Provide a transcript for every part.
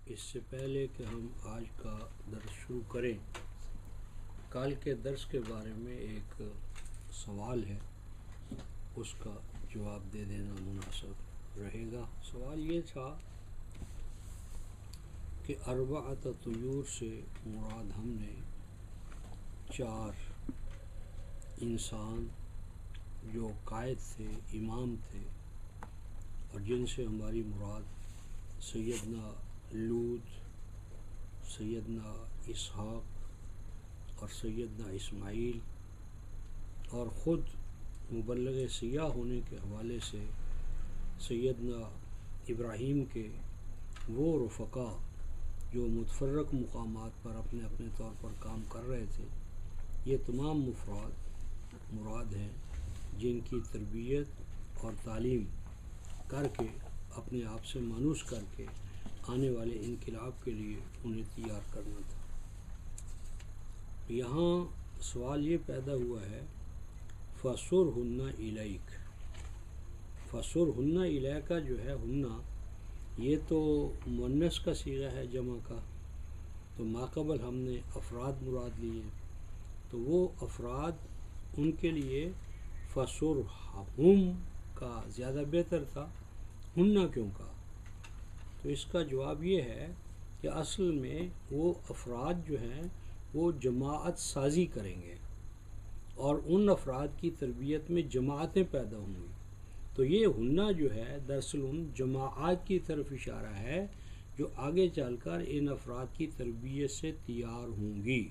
اس سے پہلے کہ ہم آج کا درس شروع کریں، کل کے درس کے بارے میں ایک سوال ہے، اس کا جواب دے دینا مناسب رہے گا۔ سوال یہ تھا کہ اربعۃ طیور سے مراد ہم نے 4 انسان جو قائد تھے، امام تھے، اور جن سے ہماری مراد سیدنا لوط، سیدنا اسحاق اور سیدنا اسماعیل اور خود مبلغ سیاح ہونے کے حوالے سے سیدنا ابراہیم کے وہ رفقا جو متفرق مقامات پر اپنے اپنے طور پر کام کر رہے تھے، یہ تمام مفراد مراد ہیں جن کی تربیت اور تعلیم کر کے اپنے آپ سے مانوس کر کے آنے والے انقلاب کے لیے انہیں تیار کرنا تھا۔ یہاں سوال یہ پیدا ہوا ہے فَسُرْهُنَّ إِلَيْكَ۔ فَسُرْهُنَّ إِلَيْكَ جو ہے ہنہ، یہ تو مؤنث کا صیغہ ہے جمع کا، تو ماقبل ہم نے افراد مراد لیے، تو وہ افراد ان کے لیے فَسُرْهُمْ کا زیادہ بہتر تھا، ہنہ کیوں کہا؟ تو اس کا جواب یہ ہے کہ اصل میں وہ افراد جو ہیں وہ جماعت سازی کریں گے اور ان افراد کی تربیت میں جماعتیں پیدا ہوں گی، تو یہ ہنہ جو ہے دراصل ان جماعات کی طرف اشارہ ہے جو آگے چل کر ان افراد کی تربیت سے تیار ہوں گی۔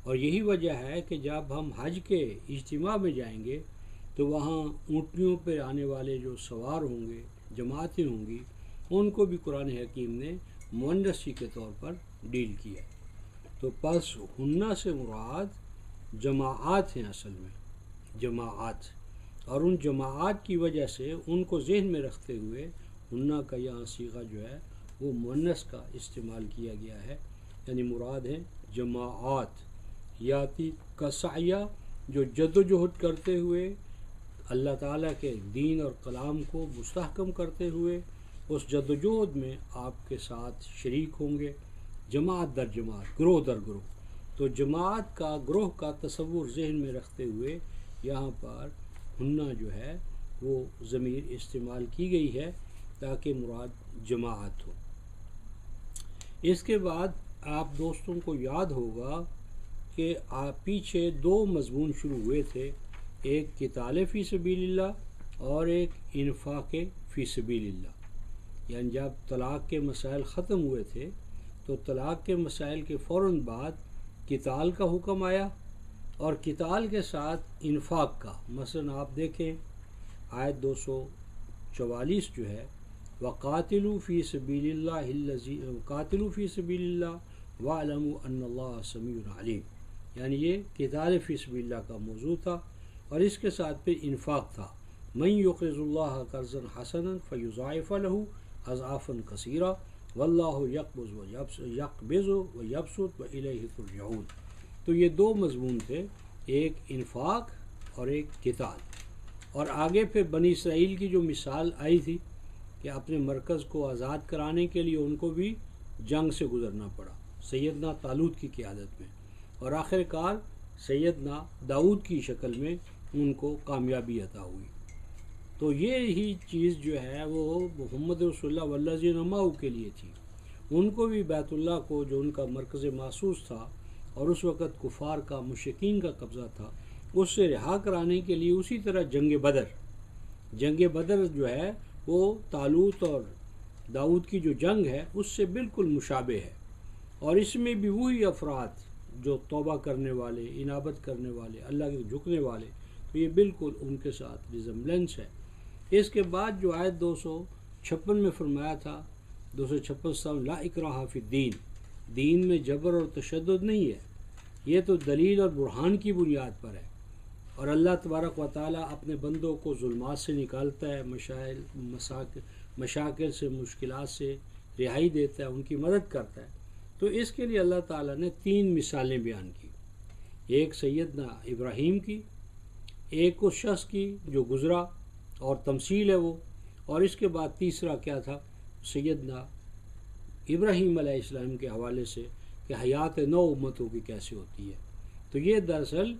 اور یہی وجہ ہے کہ جب ہم حج کے اجتماع میں جائیں گے تو وہاں اونٹنیوں پہ آنے والے جو سوار ہوں گے، جماعتیں ہوں گی، ان کو بھی قرآن حکیم نے مؤنث کے طور پر ڈیل کیا۔ تو پس ہنہ سے مراد جماعات ہیں، اصل میں جماعات، اور ان جماعات کی وجہ سے ان کو ذہن میں رکھتے ہوئے ہنہ کا یہاں صیغہ جو ہے وہ مؤنث کا استعمال کیا گیا ہے، یعنی مراد ہیں جماعات یاتی کسعیہ، جو جد و جہد کرتے ہوئے اللہ تعالیٰ کے دین اور کلام کو مستحکم کرتے ہوئے اس جد و جہد میں آپ کے ساتھ شریک ہوں گے، جماعت در جماعت، گروہ در گروہ۔ تو جماعت کا، گروہ کا تصور ذہن میں رکھتے ہوئے یہاں پر ہنہ جو ہے وہ ضمیر استعمال کی گئی ہے تاکہ مراد جماعت ہو۔ اس کے بعد آپ دوستوں کو یاد ہوگا کہ پیچھے 2 مضمون شروع ہوئے تھے، ایک قتال فی سبیل اللہ اور ایک انفاق فی سبیل اللہ۔ یعنی جب طلاق کے مسائل ختم ہوئے تھے تو طلاق کے مسائل کے فوراً بعد قتال کا حکم آیا، اور قتال کے ساتھ انفاق کا۔ مثلا آپ دیکھیں آیت 244 جو ہے وَقَاتِلُوا فِي سَبِيلِ اللَّهِ قَاتِلُوا فِي سَبِيلِ اللَّهِ وَاعْلَمُوا أَنَّ اللَّهَ سَمِيعٌ عَلِيمٌ، یعنی یہ قتال فی سبیل اللہ کا موضوع تھا، اور اس کے ساتھ پھر انفاق تھا، مَن يُقْرِضُ اللَّهَ قَرْضًا حَسَنًا فَيُضَاعِفَ لَهُ اضعافا کثیرہ واللہ یقبض ویبسط وإلیہ ترجعون۔ تو یہ 2 مضمون تھے، ایک انفاق اور ایک قتال، اور آگے پھر بنی اسرائیل کی جو مثال آئی تھی کہ اپنے مرکز کو آزاد کرانے کے لیے ان کو بھی جنگ سے گزرنا پڑا سیدنا طالوت کی قیادت میں، اور آخر کار سیدنا داؤد کی شکل میں ان کو کامیابی عطا ہوئی۔ تو یہی چیز جو ہے وہ محمد رسول اللہ والذین معہ کے لیے تھی، ان کو بھی بیت اللہ کو جو ان کا مرکز محسوس تھا اور اس وقت کفار کا، مشرکین کا قبضہ تھا، اس سے رہا کرانے کے لیے اسی طرح جنگ بدر جو ہے وہ طالوت اور داؤد کی جو جنگ ہے اس سے بالکل مشابہ ہے، اور اس میں بھی وہی افراد جو توبہ کرنے والے، انابت کرنے والے، اللہ کے جھکنے والے، تو یہ بالکل ان کے ساتھ ریزمبلنس ہے۔ اس کے بعد جو آیت 256 میں فرمایا تھا، 256 لا اکراہ فی الدین، دین میں جبر اور تشدد نہیں ہے، یہ تو دلیل اور برہان کی بنیاد پر ہے، اور اللہ تبارک و تعالیٰ اپنے بندوں کو ظلمات سے نکالتا ہے، مشاکل سے، مشکلات سے رہائی دیتا ہے، ان کی مدد کرتا ہے۔ تو اس کے لیے اللہ تعالیٰ نے 3 مثالیں بیان کی، ایک سیدنا ابراہیم کی، ایک اس شخص کی جو گزرا اور تمثیل ہے وہ، اور اس کے بعد تیسرا کیا تھا؟ سیدنا ابراہیم علیہ السلام کے حوالے سے کہ حیات نو امتوں کی کیسے ہوتی ہے. تو یہ دراصل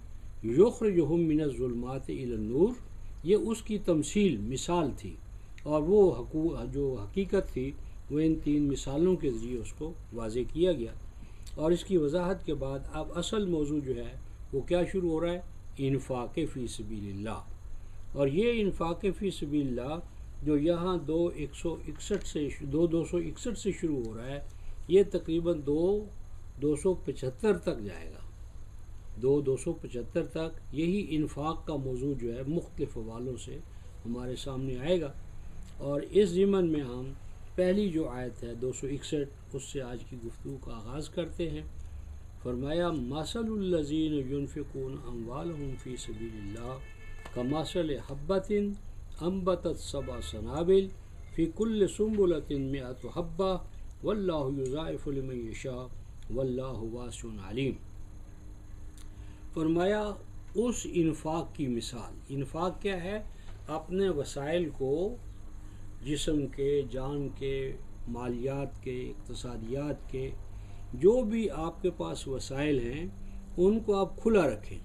یخرجہم من الظلمات الی النور، یہ اس کی تمثیل مثال تھی، اور وہ جو حقیقت تھی وہ ان 3 مثالوں کے ذریعے اس کو واضح کیا گیا. اور اس کی وضاحت کے بعد اب اصل موضوع جو ہے وہ کیا شروع ہو رہا ہے؟ انفاق فی سبیل اللہ. اور یہ انفاق فی سبیل اللہ جو یہاں 261 سے شروع ہو رہا ہے، یہ تقریباً 275 تک جائے گا. 275 تک یہی انفاق کا موضوع جو ہے مختلف حوالوں سے ہمارے سامنے آئے گا. اور اس ضمن میں ہم پہلی جو آیت ہے 261، اس سے آج کی گفتگو کا آغاز کرتے ہیں. فرمایا مثل الذین ینفقون اموالہم فی سبیل اللہ کمثل حبۃ انبتت 7 سنابل فی کل سنبلۃ 100 حبۃ واللہ یضاعف لمن یشاء واللہ واسع علیم. فرمایا اس انفاق کی مثال. انفاق کیا ہے؟ اپنے وسائل کو، جسم کے، جان کے، مالیات کے، اقتصادیات کے، جو بھی آپ کے پاس وسائل ہیں ان کو آپ کھلا رکھیں.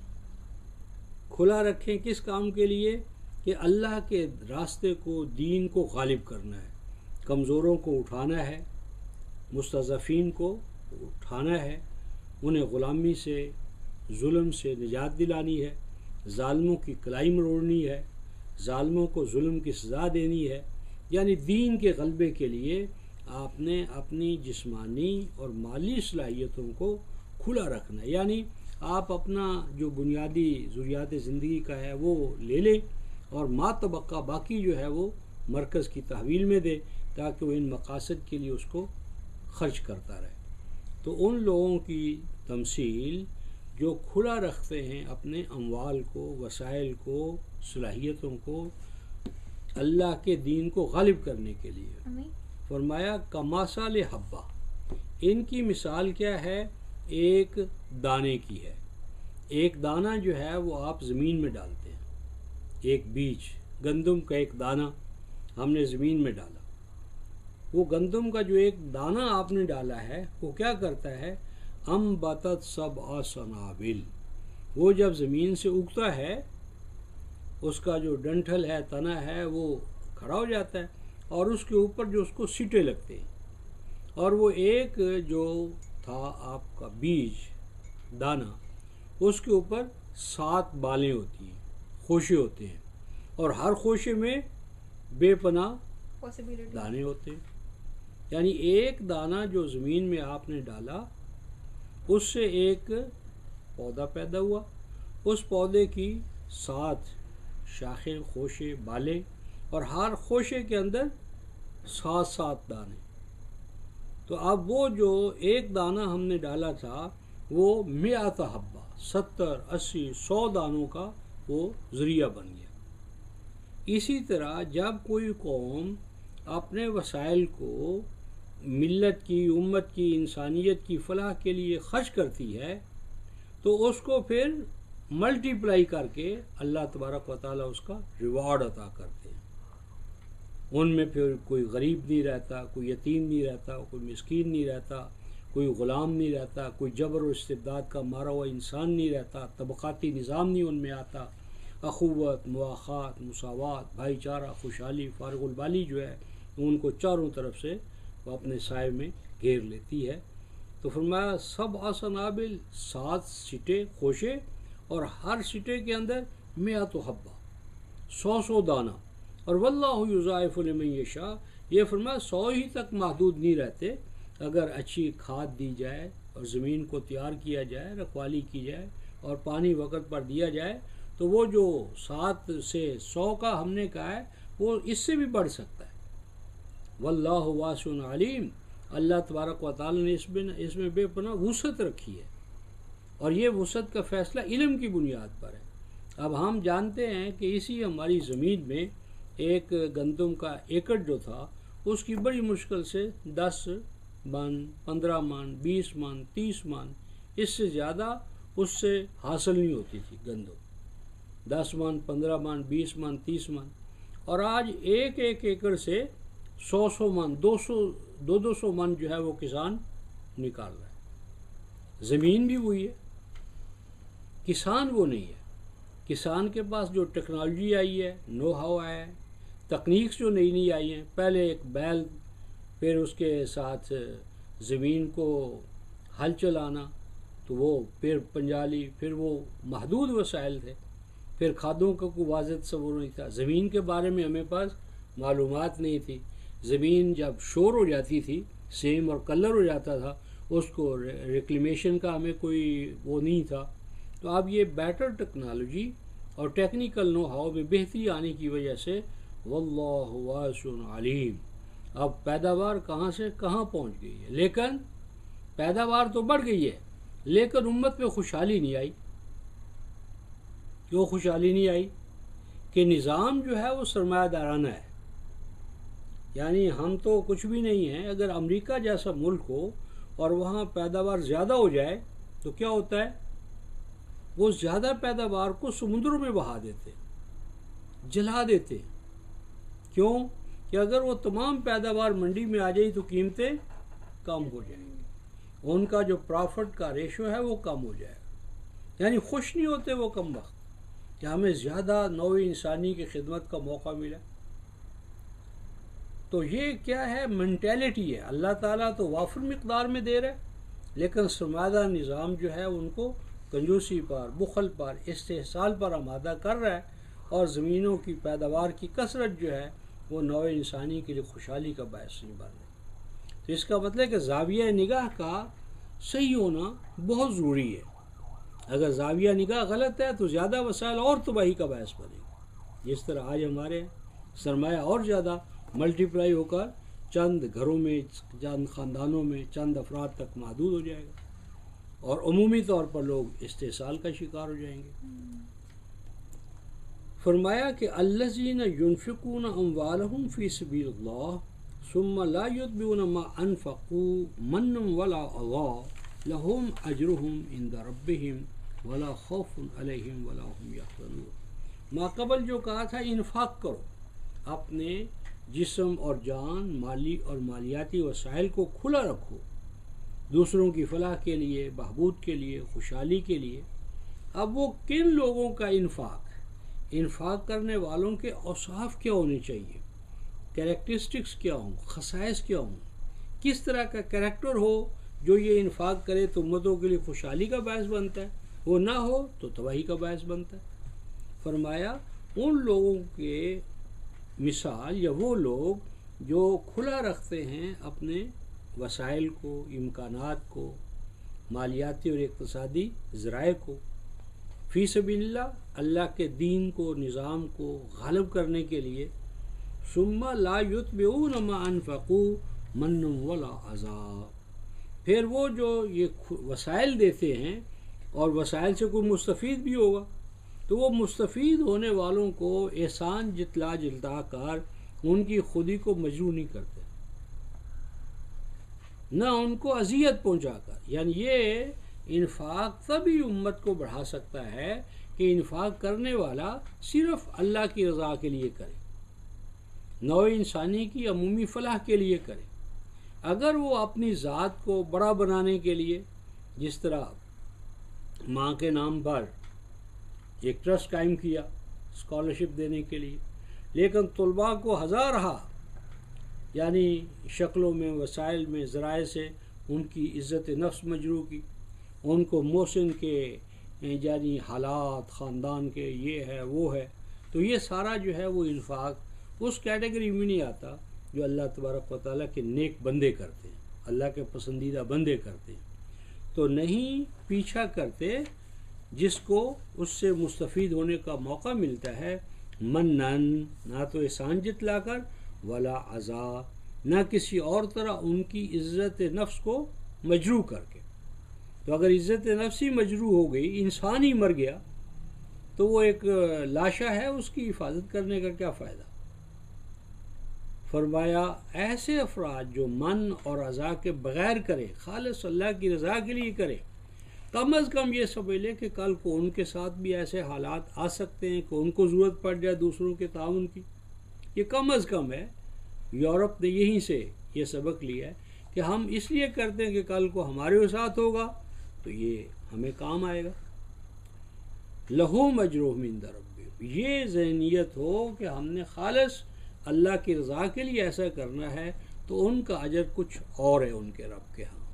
کھلا رکھیں کس کام کے لیے؟ کہ اللہ کے راستے کو، دین کو غالب کرنا ہے، کمزوروں کو اٹھانا ہے، مستضعفین کو اٹھانا ہے، انہیں غلامی سے، ظلم سے نجات دلانی ہے، ظالموں کی کلائی مروڑنی ہے، ظالموں کو ظلم کی سزا دینی ہے. یعنی دین کے غلبے کے لیے آپ نے اپنی جسمانی اور مالی صلاحیتوں کو کھلا رکھنا ہے. یعنی آپ اپنا جو بنیادی ضروریات زندگی کا ہے وہ لے لیں، اور ما تبقہ باقی جو ہے وہ مرکز کی تحویل میں دے، تاکہ وہ ان مقاصد کے لیے اس کو خرچ کرتا رہے. تو ان لوگوں کی تمثیل جو کھلا رکھتے ہیں اپنے اموال کو، وسائل کو، صلاحیتوں کو اللہ کے دین کو غالب کرنے کے لیے. فرمایا کمثل حبہ، ان کی مثال کیا ہے؟ ایک دانے کی ہے. ایک دانہ جو ہے وہ آپ زمین میں ڈالتے ہیں، ایک بیج گندم کا ایک دانہ ہم نے زمین میں ڈالا. وہ گندم کا جو ایک دانہ آپ نے ڈالا ہے وہ کیا کرتا ہے؟ انبتت 7 سنابل، وہ جب زمین سے اگتا ہے اس کا جو ڈنٹھل ہے، تنا ہے، وہ کھڑا ہو جاتا ہے، اور اس کے اوپر جو اس کو سیٹے لگتے ہیں. اور وہ ایک جو تھا آپ کا بیج دانہ، اس کے اوپر 7 بالیں ہوتی ہیں، خوشے ہوتے ہیں، اور ہر خوشے میں بے پناہ دانے ہوتے ہیں. یعنی ایک دانہ جو زمین میں آپ نے ڈالا، اس سے ایک پودا پیدا ہوا، اس پودے کی 7 شاخیں، خوشے، بالیں، اور ہر خوشے کے اندر 7 دانے. تو اب وہ جو ایک دانہ ہم نے ڈالا تھا وہ 100 حبہ، 70، 80، 100 دانوں کا وہ ذریعہ بن گیا. اسی طرح جب کوئی قوم اپنے وسائل کو ملت کی، امت کی، انسانیت کی فلاح کے لیے خرچ کرتی ہے تو اس کو پھر ملٹی پلائی کر کے اللہ تبارک و تعالیٰ اس کا ریوارڈ عطا کرتے ہیں. ان میں پھر کوئی غریب نہیں رہتا، کوئی یتیم نہیں رہتا، کوئی مسکین نہیں رہتا، کوئی غلام نہیں رہتا، کوئی جبر و استبداد کا مارا ہوا انسان نہیں رہتا، طبقاتی نظام نہیں ان میں آتا. اخوت، مواخات، مساوات، بھائی چارہ، خوشحالی، فارغ البالی جو ہے ان کو چاروں طرف سے وہ اپنے سائے میں گھیر لیتی ہے. تو فرمایا 7 سنابل، 7 سٹے، خوشے، اور ہر سٹے کے اندر 100 حبہ، 100 دانہ. اور واللہ یضاعف لمن یشاء، یہ فرمایا 100 ہی تک محدود نہیں رہتے. اگر اچھی کھاد دی جائے اور زمین کو تیار کیا جائے، رکھوالی کی جائے اور پانی وقت پر دیا جائے تو وہ جو 7 سے 100 کا ہم نے کہا ہے وہ اس سے بھی بڑھ سکتا ہے. واللہ واسع علیم، اللہ تبارک و تعالی نے اس میں بے پناہ وسعت رکھی ہے، اور یہ وسعت کا فیصلہ علم کی بنیاد پر ہے. اب ہم جانتے ہیں کہ اسی ہماری زمین میں ایک گندم کا ایکڑ جو تھا اس کی بڑی مشکل سے 10 من، 15 من، 20 من، 30 من، اس سے زیادہ اس سے حاصل نہیں ہوتی تھی گندم. 10 من، 15 من، 20 من، 30 من. اور آج ایک ایکڑ سے 100 من 200 من جو ہے وہ کسان نکال رہا ہے۔ زمین بھی وہی ہے، کسان وہ نہیں ہے۔ کسان کے پاس جو ٹیکنالوجی آئی ہے، نو ہاؤ آیا ہے، تکنیکس جو نئی نئی آئی ہیں، پہلے ایک بیل، پھر اس کے ساتھ زمین کو ہل چلانا، تو وہ پھر پنجالی، پھر وہ محدود وسائل تھے، پھر کھادوں کا کوئی واضح تصور نہیں تھا، زمین کے بارے میں ہمیں پاس معلومات نہیں تھی، زمین جب شور ہو جاتی تھی، سیم اور کلر ہو جاتا تھا، اس کو ریکلیمیشن کا ہمیں کوئی وہ نہیں تھا۔ تو اب یہ بیٹر ٹیکنالوجی اور ٹیکنیکل نو ہاؤ میں بہتری آنے کی وجہ سے واللہ واسع علیم، اب پیداوار کہاں سے کہاں پہنچ گئی ہے، لیکن پیداوار تو بڑھ گئی ہے، لیکن امت میں خوشحالی نہیں آئی۔ کیوں خوشحالی نہیں آئی؟ کہ نظام جو ہے وہ سرمایہ دارانہ ہے، یعنی ہم تو کچھ بھی نہیں ہیں۔ اگر امریکہ جیسا ملک ہو اور وہاں پیداوار زیادہ ہو جائے تو کیا ہوتا ہے؟ وہ زیادہ پیداوار کو سمندروں میں بہا دیتے، جلا دیتے۔ کیوں؟ کہ اگر وہ تمام پیداوار منڈی میں آ جائے تو قیمتیں کم ہو جائیں گی، ان کا جو پرافٹ کا ریشو ہے وہ کم ہو جائے گا۔ یعنی خوش نہیں ہوتے وہ کم وقت کہ ہمیں زیادہ نوع انسانی کی خدمت کا موقع ملا۔ تو یہ کیا ہے؟ مینٹیلٹی ہے۔ اللہ تعالیٰ تو وافر مقدار میں دے رہا ہے، لیکن سرمایہ نظام جو ہے ان کو کنجوسی پر، بخل پر، استحصال پر آمادہ کر رہا ہے، اور زمینوں کی پیداوار کی کثرت جو ہے وہ نوع انسانی کے لیے خوشحالی کا باعث نہیں بن رہی۔ تو اس کا مطلب ہے کہ زاویہ نگاہ کا صحیح ہونا بہت ضروری ہے۔ اگر زاویہ نگاہ غلط ہے تو زیادہ وسائل اور تباہی کا باعث بنے گا، جس طرح آج ہمارے سرمایہ اور زیادہ ملٹی پلائی ہو کر چند گھروں میں، چند خاندانوں میں، چند افراد تک محدود ہو جائے گا، اور عمومی طور پر لوگ استحصال کا شکار ہو جائیں گے۔ فرمایا کہ الذین ينفقون اموالهم فی سبیل اللہ ثم لا یتبعون ما انفقوا منا ولا اذى لهم اجرهم عند ربهم ولا خوف علیہم ولا هم یحزنون۔ ما قبل جو کہا تھا انفاق کرو، اپنے جسم اور جان، مالی اور مالیاتی وسائل کو کھلا رکھو، دوسروں کی فلاح کے لیے، بہبود کے لیے، خوشحالی کے لیے۔ اب وہ کن لوگوں کا انفاق کرنے والوں کے اوصاف کیا ہونے چاہیے، کیریکٹرسٹکس کیا ہوں، خصائص کیا ہوں، کس طرح کا کریکٹر ہو جو یہ انفاق کرے تو امتوں کے لیے خوشحالی کا باعث بنتا ہے، وہ نہ ہو تو تباہی کا باعث بنتا ہے۔ فرمایا ان لوگوں کے مثال، یا وہ لوگ جو کھلا رکھتے ہیں اپنے وسائل کو، امکانات کو، مالیاتی اور اقتصادی ذرائع کو، فی سبیل اللہ، اللہ کے دین کو، نظام کو غالب کرنے کے لیے، ثم لا یتبعون ما انفقوا منا ولا اذى، پھر وہ جو یہ وسائل دیتے ہیں اور وسائل سے کوئی مستفید بھی ہوگا تو وہ مستفید ہونے والوں کو احسان جتلا کر ان کی خودی کو مجروح نہیں کرتے، نہ ان کو اذیت پہنچا کر۔ یعنی یہ انفاق تبھی امت کو بڑھا سکتا ہے کہ انفاق کرنے والا صرف اللہ کی رضا کے لیے کرے، نوع انسانی کی عمومی فلاح کے لیے کرے۔ اگر وہ اپنی ذات کو بڑا بنانے کے لیے، جس طرح ماں کے نام پر ایک ٹرسٹ قائم کیا اسکالرشپ دینے کے لیے، لیکن طلباء کو ہزارہا یعنی شکلوں میں، وسائل میں، ذرائع سے ان کی عزت نفس مجروح کی، ان کو محسن کے یعنی حالات خاندان کے یہ ہے وہ ہے، تو یہ سارا جو ہے وہ انفاق اس کیٹیگری میں نہیں آتا جو اللہ تبارک و تعالیٰ کے نیک بندے کرتے ہیں، اللہ کے پسندیدہ بندے کرتے ہیں۔ تو نہیں پیچھا کرتے جس کو اس سے مستفید ہونے کا موقع ملتا ہے، منن، نہ تو احسان جتلا کر، ولا عزا، نہ کسی اور طرح ان کی عزت نفس کو مجروح کر کے۔ تو اگر عزت نفس ہی مجروح ہو گئی، انسان ہی مر گیا، تو وہ ایک لاشا ہے، اس کی حفاظت کرنے کا کیا فائدہ؟ فرمایا ایسے افراد جو من اور عزا کے بغیر کرے، خالص اللہ کی رضا کے لیے کرے، کم از کم یہ سمجھ لے کہ کل کو ان کے ساتھ بھی ایسے حالات آ سکتے ہیں کہ ان کو ضرورت پڑ جائے دوسروں کے تعاون کی، یہ کم از کم ہے۔ یورپ نے یہیں سے یہ سبق لیا ہے کہ ہم اس لیے کرتے ہیں کہ کل کو ہمارے ساتھ ہوگا تو یہ ہمیں کام آئے گا. لہم اجرہم عند ربہم، یہ ذہنیت ہو کہ ہم نے خالص اللہ کی رضا کے لیے ایسا کرنا ہے تو ان کا اجر کچھ اور ہے ان کے رب کے ہاں.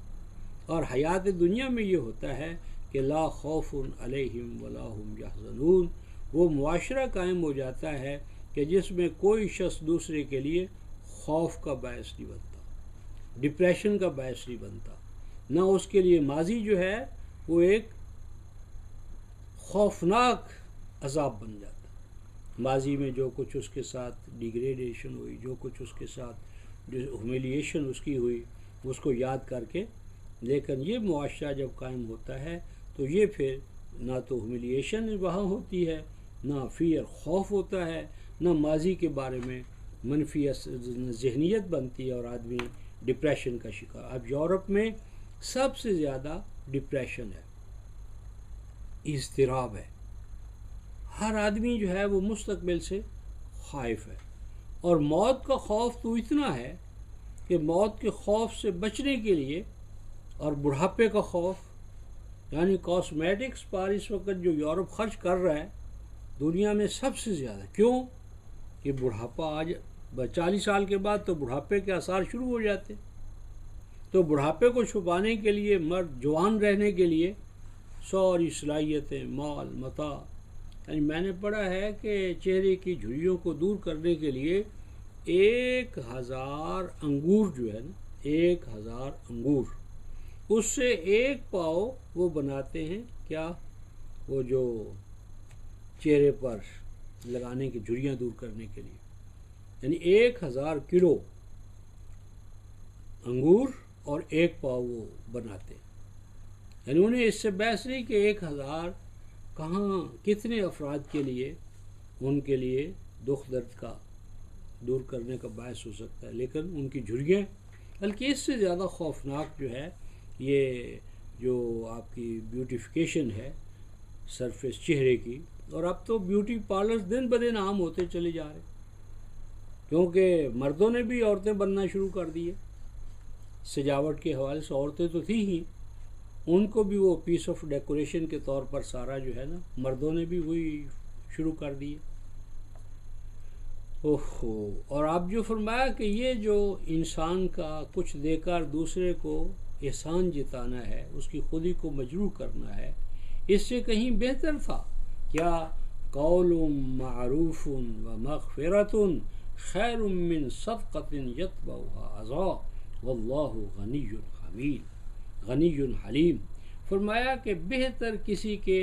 اور حیات دنیا میں یہ ہوتا ہے کہ لا خوف علیہم ولا ہم یحزنون، وہ معاشرہ قائم ہو جاتا ہے کہ جس میں کوئی شخص دوسرے کے لیے خوف کا باعث نہیں بنتا، ڈپریشن کا باعث نہیں بنتا، نہ اس کے لیے ماضی جو ہے وہ ایک خوفناک عذاب بن جاتا. ماضی میں جو کچھ اس کے ساتھ ڈیگریڈیشن ہوئی، جو کچھ اس کے ساتھ جو ہیومیلیشن اس کی ہوئی، اس کو یاد کر کے. لیکن یہ معاشرہ جب قائم ہوتا ہے تو یہ پھر نہ تو ہیومیلیشن وہاں ہوتی ہے، نہ فیئر خوف ہوتا ہے، نہ ماضی کے بارے میں منفی ذہنیت بنتی ہے اور آدمی ڈپریشن کا شکار. اب یورپ میں سب سے زیادہ ڈپریشن ہے، اضطراب ہے، ہر آدمی جو ہے وہ مستقبل سے خائف ہے. اور موت کا خوف تو اتنا ہے کہ موت کے خوف سے بچنے کے لیے اور بڑھاپے کا خوف، یعنی کاسمیٹکس پر اس وقت جو یورپ خرچ کر رہا ہے دنیا میں سب سے زیادہ. کیوں؟ کہ بڑھاپا آج 40 سال کے بعد تو بڑھاپے کے آثار شروع ہو جاتے، تو بڑھاپے کو چھپانے کے لیے مرد جوان رہنے کے لیے ساری صلاحیتیں، مال، متاع، یعنی میں نے پڑھا ہے کہ چہرے کی جھریوں کو دور کرنے کے لیے 1000 انگور جو ہے نا، 1000 انگور، اس سے ایک پاؤ وہ بناتے ہیں. کیا؟ وہ جو چہرے پر لگانے کی جھریاں دور کرنے کے لیے، یعنی 1000 کلو انگور اور ایک پاؤ وہ بناتے ہیں. یعنی انہیں اس سے بحث نہیں کہ 1000 کہاں کتنے افراد کے لیے ان کے لیے دکھ درد کا دور کرنے کا باعث ہو سکتا ہے، لیکن ان کی جھریاں. بلکہ اس سے زیادہ خوفناک جو ہے یہ جو آپ کی بیوٹیفیکیشن ہے سرفیس چہرے کی. اور اب تو بیوٹی پارلرز دن بدن عام ہوتے چلے جا رہے، کیونکہ مردوں نے بھی عورتیں بننا شروع کر دی ہے. سجاوٹ کے حوالے سے عورتیں تو تھیں ہی، ان کو بھی وہ پیس آف ڈیکوریشن کے طور پر سارا جو ہے نا مردوں نے بھی وہی شروع کر دی. اوہو. اور آپ جو فرمایا کہ یہ جو انسان کا کچھ دے کر دوسرے کو احسان جتانا ہے، اس کی خودی کو مجروح کرنا ہے، اس سے کہیں بہتر تھا. کیا؟ قول معروف و مغفرۃ خیر من صدقۃ یتبعها اذى واللہ غنی حمید غنی حلیم. فرمایا کہ بہتر کسی کے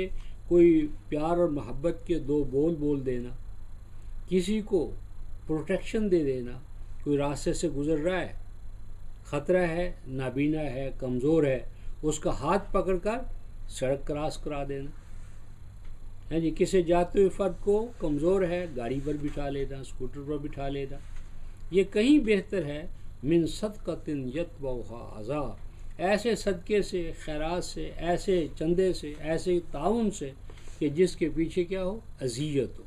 کوئی پیار اور محبت کے 2 بول بول دینا، کسی کو پروٹیکشن دے دینا. کوئی راستے سے گزر رہا ہے، خطرہ ہے، نابینا ہے، کمزور ہے، اس کا ہاتھ پکڑ کر سڑک کراس کرا دینا. جی کسی جاتے ہوئے فرد کو کمزور ہے، گاڑی پر بٹھا لینا، اسکوٹر پر بٹھا لینا، یہ کہیں بہتر ہے من صدقۃ یتبعها اذى، ایسے صدقے سے، خیرات سے، ایسے چندے سے، ایسے تعاون سے کہ جس کے پیچھے کیا ہو؟ اذیت ہو،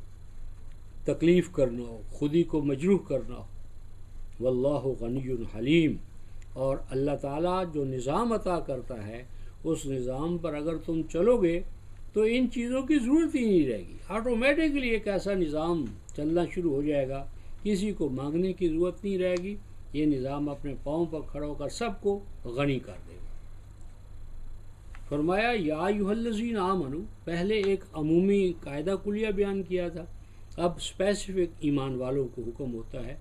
تکلیف کرنا ہو، خودی کو مجروح کرنا ہو. واللہ غنی حلیم. اور اللہ تعالیٰ جو نظام عطا کرتا ہے اس نظام پر اگر تم چلو گے تو ان چیزوں کی ضرورت ہی نہیں رہے گی. آٹومیٹکلی ایک ایسا نظام چلنا شروع ہو جائے گا، کسی کو مانگنے کی ضرورت نہیں رہے گی. یہ نظام اپنے پاؤں پر کھڑا ہو کر سب کو غنی کر دے گا. فرمایا یا ایھا الذین آمنوا، پہلے ایک عمومی قاعدہ کلیہ بیان کیا تھا، اب اسپیسیفک ایمان والوں کو حکم ہوتا ہے.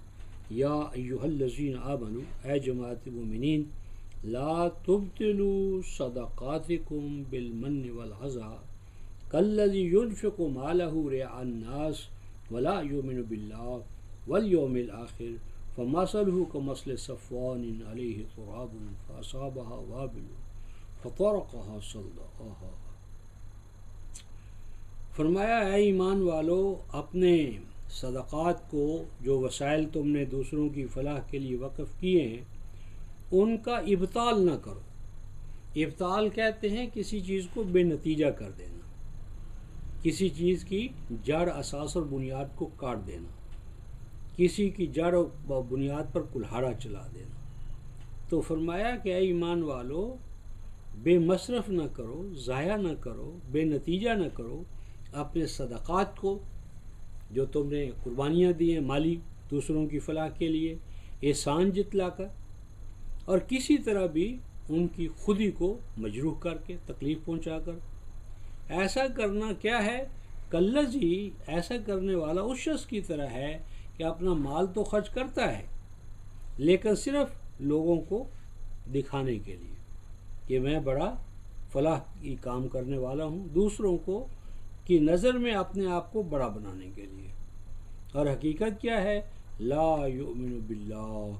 یا ایھا الذین آمنوا، اے جماعت مومنین، لا تبطلوا صدقاتکم بالمن والعذى کالذی ينفق مالہ رئاء الناس ولا یؤمن باللہ والیوم الآخر فمثلہ کمثل صفوان علیہ تراب فاصابہ وابل فطرقہ صدقہ. فرمایا اے ایمان والو، اپنے صدقات کو جو وسائل تم نے دوسروں کی فلاح کے لیے وقف کیے ہیں ان کا ابطال نہ کرو. ابطال کہتے ہیں کسی چیز کو بے نتیجہ کر دینا، کسی چیز کی جڑ، اساس اور بنیاد کو کاٹ دینا. کسی کی جڑ و بنیاد پر کلہاڑا چلا دینا۔ تو فرمایا کہ اے ایمان والو، بے مصرف نہ کرو، ضائع نہ کرو، بے نتیجہ نہ کرو اپنے صدقات کو، جو تم نے قربانیاں دی ہیں مالی دوسروں کی فلاح کے لیے، احسان جتلا کر، اور کسی طرح بھی ان کی خودی کو مجروح کر کے، تکلیف پہنچا کر۔ ایسا کرنا کیا ہے؟ کلذی، ایسا کرنے والا اس شخص کی طرح ہے کہ اپنا مال تو خرچ کرتا ہے لیکن صرف لوگوں کو دکھانے کے لیے کہ میں بڑا فلاح کی کام کرنے والا ہوں، دوسروں کو کی نظر میں اپنے آپ کو بڑا بنانے کے لیے۔ اور حقیقت کیا ہے؟ لا یؤمن باللہ،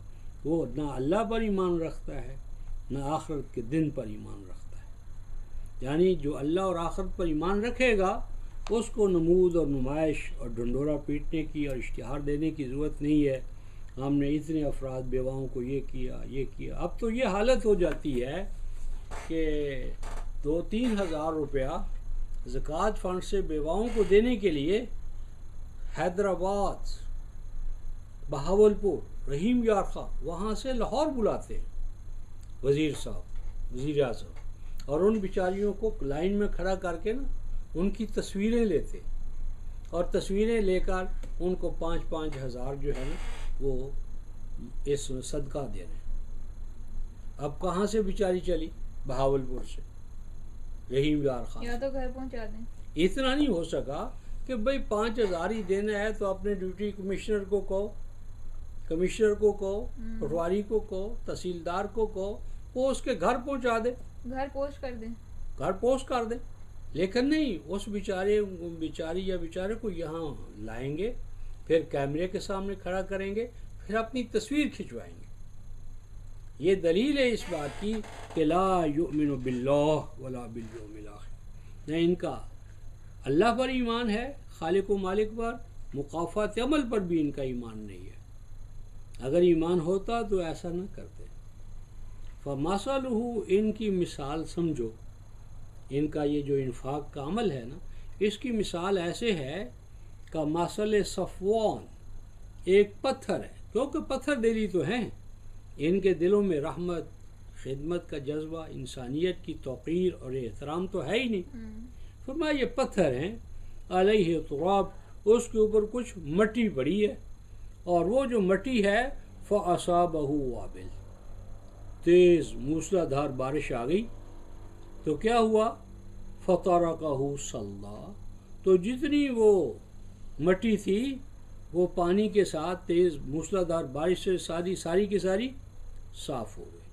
وہ نہ اللہ پر ایمان رکھتا ہے نہ آخرت کے دن پر ایمان رکھتا ہے۔ یعنی جو اللہ اور آخرت پر ایمان رکھے گا اس کو نمود اور نمائش اور ڈھنڈورا پیٹنے کی اور اشتہار دینے کی ضرورت نہیں ہے، ہم نے اتنے افراد بیواؤں کو یہ کیا یہ کیا۔ اب تو یہ حالت ہو جاتی ہے کہ 2-3 ہزار روپیہ زکوٰۃ فنڈ سے بیواؤں کو دینے کے لیے حیدرآباد، بہاولپور، رحیم یار خان وہاں سے لاہور بلاتے ہیں وزیر صاحب، وزیر اعظم، اور ان بیچاریوں کو لائن میں کھڑا کر کے نا ان کی تصویریں لیتے اور تصویریں لے کر ان کو 5-5 ہزار جو ہے نا وہ اس صدقہ دے رہے ہیں۔ اب کہاں سے بیچاری چلی؟ بہاولپور سے، رحیم یار خان، یا تو گھر پہنچا دیں۔ اتنا نہیں ہو سکا کہ بھئی 5,000 ہی دینا ہے تو اپنے ڈیوٹی کمشنر کو کہو، پٹواری کو کہو، تحصیلدار کو کہو، وہ اس کے گھر پہنچا دے، گھر پوسٹ کر دیں، گھر پوسٹ کر دے۔ لیکن نہیں، اس بیچاری یا بیچارے کو یہاں لائیں گے، پھر کیمرے کے سامنے کھڑا کریں گے، پھر اپنی تصویر کھنچوائیں گے۔ یہ دلیل ہے اس بات کی کہ لا یؤمن باللہ ولا بالیوم الاخر، نہ ان کا اللہ پر ایمان ہے، خالق و مالک پر، مقافات عمل پر بھی ان کا ایمان نہیں ہے۔ اگر ایمان ہوتا تو ایسا نہ کرتے۔ فمثلہ، ان کی مثال سمجھو، ان کا یہ جو انفاق کا عمل ہے نا، اس کی مثال ایسے ہے کہ مثل صفوان، ایک پتھر ہے، کیونکہ پتھر دلی تو ہیں، ان کے دلوں میں رحمت، خدمت کا جذبہ، انسانیت کی توقیر اور احترام تو ہے ہی نہیں۔ فرمایا یہ پتھر ہیں، علیہ تراب، اس کے اوپر کچھ مٹی پڑی ہے، اور وہ جو مٹی ہے فَأَصَابَهُ وَابِلٌ، تیز موسلا دھار بارش آ گئی تو کیا ہوا؟ فَتَرَكَهُ صَلَّا، تو جتنی وہ مٹی تھی وہ پانی کے ساتھ تیز موسلا دھار بارش سے ساری کی ساری صاف ہو گئی۔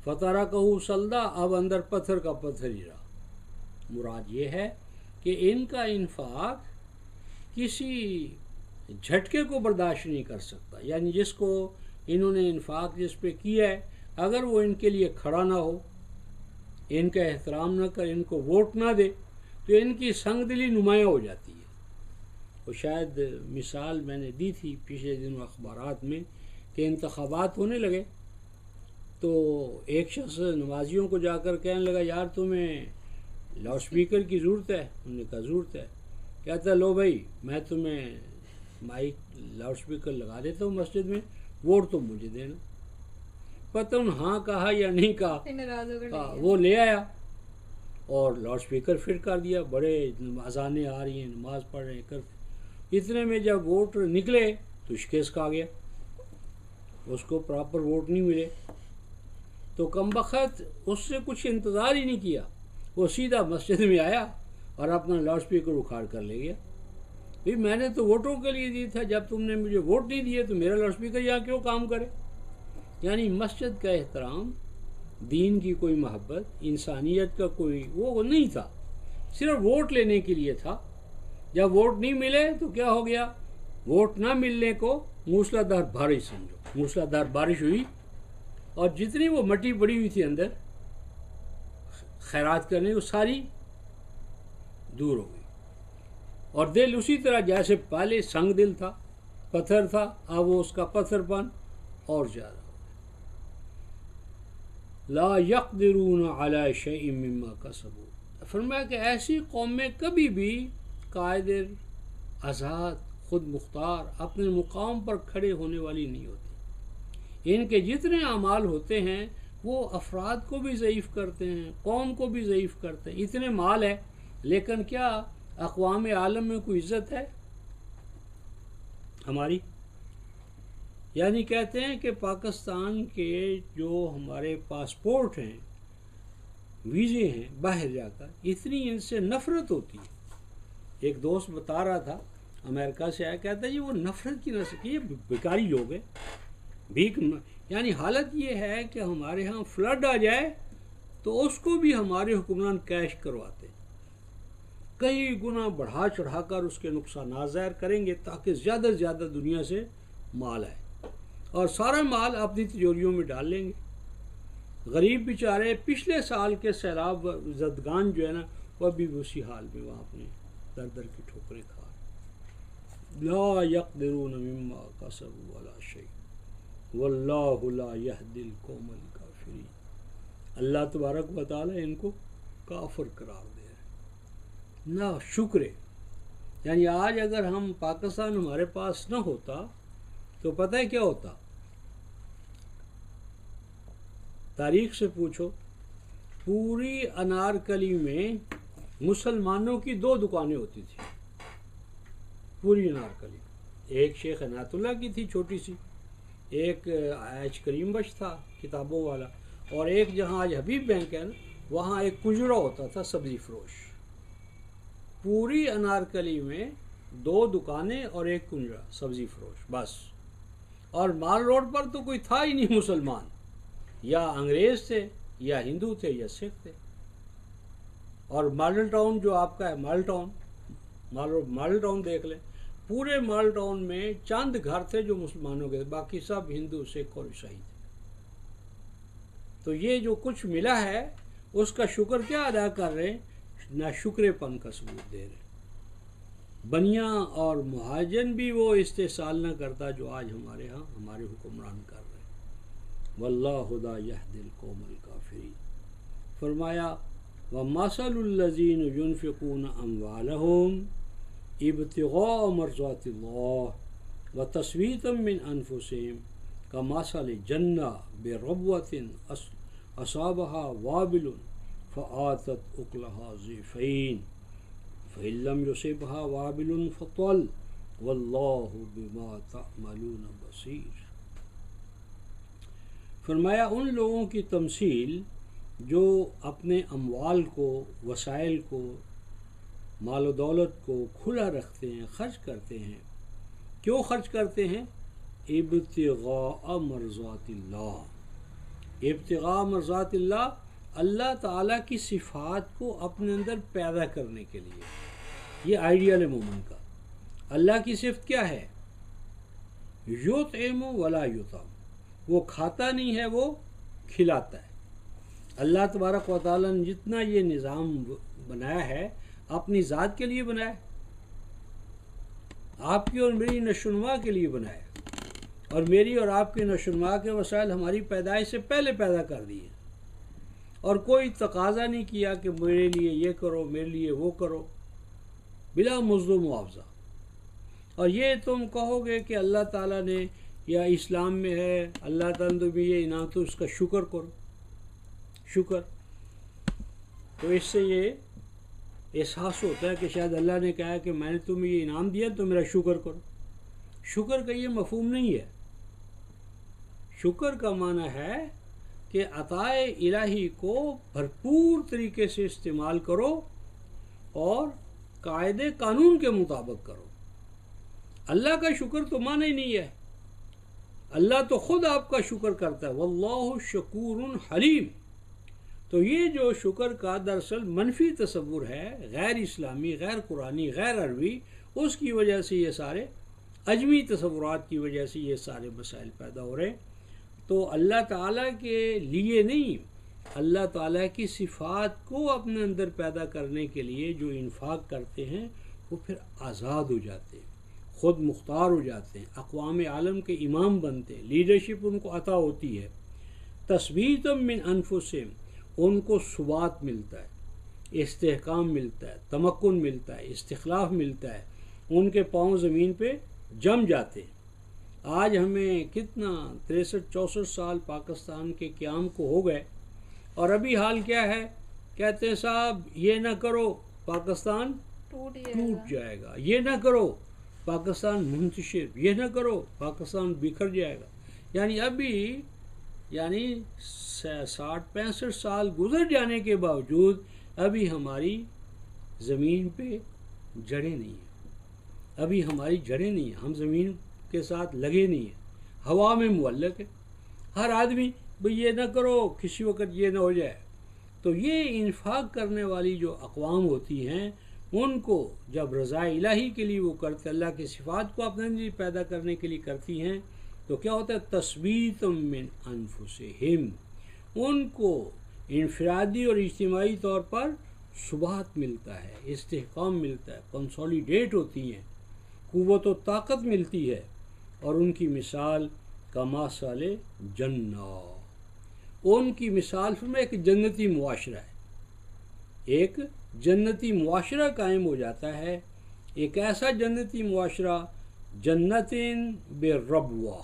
فَتَرَكَهُ صَلَّا، اب اندر پتھر کا پتھر ہی رہا۔ مراد یہ ہے کہ ان کا انفاق کسی جھٹکے کو برداشت نہیں کر سکتا، یعنی جس کو انہوں نے انفاق جس پہ کیا ہے، اگر وہ ان کے لیے کھڑا نہ ہو، ان کا احترام نہ کر، ان کو ووٹ نہ دے، تو ان کی سنگ دلی نمایاں ہو جاتی ہے۔ وہ شاید مثال میں نے دی تھی پچھلے دنوں اخبارات میں کہ انتخابات ہونے لگے تو ایک شخص نمازیوں کو جا کر کہنے لگا یار تمہیں لاؤڈ اسپیکر کی ضرورت ہے؟ انہوں نے کہا ضرورت ہے۔ کہتا لو بھائی میں تمہیں مائک لاؤڈ اسپیکر لگا دیتا ہوں مسجد میں، ووٹ تو مجھے دینا۔ پتہ ان ہاں کہا یا نہیں کہا، وہ لے آیا اور لاؤڈ اسپیکر فٹ کر دیا، بڑے اذانیں آ رہی ہیں، نماز پڑھ رہے ہیں کرتے، اتنے میں جب ووٹ نکلے تو شکست کھا گیا، اس کو پراپر ووٹ نہیں ملے، تو کم بخت اس سے کچھ انتظار ہی نہیں کیا، وہ سیدھا مسجد میں آیا اور اپنا لاؤڈ اسپیکر اکھاڑ کر لے گیا۔ بھئی میں نے تو ووٹوں کے لیے دی تھا، جب تم نے مجھے ووٹ نہیں دیے تو میرا لاؤڈ اسپیکر یہاں کیوں کام کرے؟ یعنی مسجد کا احترام، دین کی کوئی محبت، انسانیت کا کوئی وہ نہیں تھا، صرف ووٹ لینے کے لیے تھا۔ جب ووٹ نہیں ملے تو کیا ہو گیا؟ ووٹ نہ ملنے کو موسلا دھار بارش سمجھو، موسلا دھار بارش ہوئی اور جتنی وہ مٹی پڑی ہوئی تھی اندر خیرات کرنے کو ساری دور ہو گئی، اور دل اسی طرح جیسے پہلے سنگ دل تھا، پتھر تھا، اب وہ اس کا پتھر پن اور زیادہ ہو گیا۔ لا یقدرون علی شیء مما کسبوا، فرمایا کہ ایسی قوم میں کبھی بھی قادر، آزاد، خود مختار اپنے مقام پر کھڑے ہونے والی نہیں ہوتی۔ ان کے جتنے اعمال ہوتے ہیں وہ افراد کو بھی ضعیف کرتے ہیں، قوم کو بھی ضعیف کرتے ہیں۔ اتنے مال ہے لیکن کیا اقوام عالم میں کوئی عزت ہے ہماری؟ یعنی کہتے ہیں کہ پاکستان کے جو ہمارے پاسپورٹ ہیں، ویزے ہیں، باہر جا کر اتنی ان سے نفرت ہوتی ہے۔ ایک دوست بتا رہا تھا امریکہ سے آیا، کہتا ہے جی وہ نفرت کی نسل کی، یہ بیکاری لوگ ہیں، بھیک، یعنی حالت یہ ہے کہ ہمارے ہاں فلڈ آ جائے تو اس کو بھی ہمارے حکمران کیش کرواتے ہیں، کئی گنا بڑھا چڑھا کر اس کے نقصانات ظاہر کریں گے تاکہ زیادہ سے زیادہ دنیا سے مال آئے، اور سارا مال اپنی تجوریوں میں ڈال لیں گے۔ غریب بیچارے پچھلے سال کے سیلاب زدگان جو ہے نا، وہ بھی اسی حال میں وہاں اپنے در در کی ٹھوکریں کھا رہے۔ لا یقدرون مما کسبوا ولا شیء واللہ لا یہدی القوم الکافرین۔ اللہ تبارک و تعالی ان کو کافر قرار دے رہے، نہ شکر ہے۔ یعنی آج اگر ہم پاکستان ہمارے پاس نہ ہوتا تو پتہ ہے کیا ہوتا؟ تاریخ سے پوچھو، پوری انارکلی میں مسلمانوں کی 2 دکانیں ہوتی تھیں، پوری انارکلی۔ ایک شیخ عنایت اللہ کی تھی چھوٹی سی، ایک ایچ کریم بخش تھا کتابوں والا، اور ایک جہاں آج حبیب بینک ہے نا، وہاں ایک کنجرا ہوتا تھا سبزی فروش۔ پوری انارکلی میں 2 دکانیں اور ایک کنجرا سبزی فروش بس، اور مال روڈ پر تو کوئی تھا ہی نہیں مسلمان، یا انگریز تھے یا ہندو تھے یا سکھ تھے۔ اور ماڈل ٹاؤن جو آپ کا ہے، ماڈل ٹاؤن دیکھ لیں، پورے ماڈل ٹاؤن میں چند گھر تھے جو مسلمانوں کے تھے، باقی سب ہندو، سکھ اور عیسائی تھے۔ تو یہ جو کچھ ملا ہے اس کا شکر کیا ادا کر رہے ہیں؟ نہ شکر پن کا ثبوت دے رہے ہیں۔ بنیا اور مہاجن بھی وہ استحصال نہ کرتا جو آج ہمارے ہاں ہمارے حکمران کر رہے ہیں۔ واللہ لا یہدی القوم الکافرین۔ فرمایا وَمَثَلُ الَّذِينَ يُنْفِقُونَ أَمْوَالَهُمْ ابْتِغَاءَ مَرْضَاتِ اللَّهِ وَتَثْبِيتًا مِّنْ أَنفُسِهِمْ كَمَثَلِ جَنَّةٍ بِرَبْوَةٍ أَصَابَهَا وَابِلٌ فَآتَتْ أُكُلَهَا ضِعْفَيْنِ فَإِن لَّمْ يُصِبْهَا وَابِلٌ فَطَلٌّ وَاللَّهُ بِمَا تَعْمَلُونَ بَصِيرٌ۔ فرمایا ان لوگوں کی تمثیل جو اپنے اموال کو، وسائل کو، مال و دولت کو کھلا رکھتے ہیں، خرچ کرتے ہیں۔ کیوں خرچ کرتے ہیں؟ ابتغاء مرضات اللہ، ابتغاء مرضات اللہ، اللہ تعالیٰ کی صفات کو اپنے اندر پیدا کرنے کے لیے۔ یہ آئیڈیل ہے مومن کا۔ اللہ کی صفت کیا ہے؟ یطعم ولا یطعم، وہ کھاتا نہیں ہے، وہ کھلاتا ہے۔ اللہ تبارک و تعالیٰ نے جتنا یہ نظام بنایا ہے اپنی ذات کے لیے بنایا ہے، آپ کی اور میری نشوونما کے لیے بنایا ہے، اور میری اور آپ کی نشوونما کے وسائل ہماری پیدائش سے پہلے پیدا کر دیے، اور کوئی تقاضا نہیں کیا کہ میرے لیے یہ کرو، میرے لیے وہ کرو، بلا مزد و معاوضہ۔ اور یہ تم کہو گے کہ اللہ تعالیٰ نے، یا اسلام میں ہے اللہ تعالیٰ نے بھی یہ انعام، تو اس کا شکر کرو۔ شکر تو اس سے یہ احساس ہوتا ہے کہ شاید اللہ نے کہا کہ میں نے تمہیں یہ انعام دیا تو میرا شکر کرو۔ شکر کا یہ مفہوم نہیں ہے۔ شکر کا معنی ہے کہ عطائے الہی کو بھرپور طریقے سے استعمال کرو اور قاعدے قانون کے مطابق کرو۔ اللہ کا شکر تو معنی ہی نہیں ہے، اللہ تو خود آپ کا شکر کرتا ہے، واللہ شکور حلیم۔ تو یہ جو شکر کا دراصل منفی تصور ہے، غیر اسلامی، غیر قرآنی، غیر عربی، اس کی وجہ سے یہ سارے عجمی تصورات کی وجہ سے یہ سارے مسائل پیدا ہو رہے ہیں۔ تو اللہ تعالیٰ کے لیے نہیں، اللہ تعالیٰ کی صفات کو اپنے اندر پیدا کرنے کے لیے جو انفاق کرتے ہیں وہ پھر آزاد ہو جاتے ہیں، خود مختار ہو جاتے ہیں، اقوام عالم کے امام بنتے ہیں، لیڈرشپ ان کو عطا ہوتی ہے۔ تثبیت من انفسہم، ان کو ثبات ملتا ہے، استحکام ملتا ہے، تمکن ملتا ہے، استخلاف ملتا ہے، ان کے پاؤں زمین پہ جم جاتے ہیں۔ آج ہمیں کتنا 63-64 سال پاکستان کے قیام کو ہو گئے، اور ابھی حال کیا ہے؟ کہتے ہیں صاحب یہ نہ کرو پاکستان ٹوٹ جائے گا، یہ نہ کرو پاکستان منتشر، یہ نہ کرو پاکستان بکھر جائے گا۔ یعنی ابھی 60-65 سال گزر جانے کے باوجود ابھی ہماری زمین پہ جڑیں نہیں ہیں، ابھی ہماری جڑیں نہیں ہیں، ہم زمین کے ساتھ لگے نہیں ہیں، ہوا میں معلق ہے۔ ہر آدمی بھئی یہ نہ کرو، کسی وقت یہ نہ ہو جائے۔ تو یہ انفاق کرنے والی جو اقوام ہوتی ہیں، ان کو جب رضا الہی کے لیے وہ کرتے، اللہ کی صفات کو اپنے لیے پیدا کرنے کے لیے کرتی ہیں، تو کیا ہوتا ہے؟ تثبیت من انفسہم، ان کو انفرادی اور اجتماعی طور پر ثبات ملتا ہے، استحکام ملتا ہے، کنسولیڈیٹ ہوتی ہیں، قوت و طاقت ملتی ہے۔ اور ان کی مثال کمثل جنہ، ان کی مثال میں ایک جنتی معاشرہ ہے، ایک جنتی معاشرہ قائم ہو جاتا ہے، ایک ایسا جنتی معاشرہ جنتٍ بربوہ،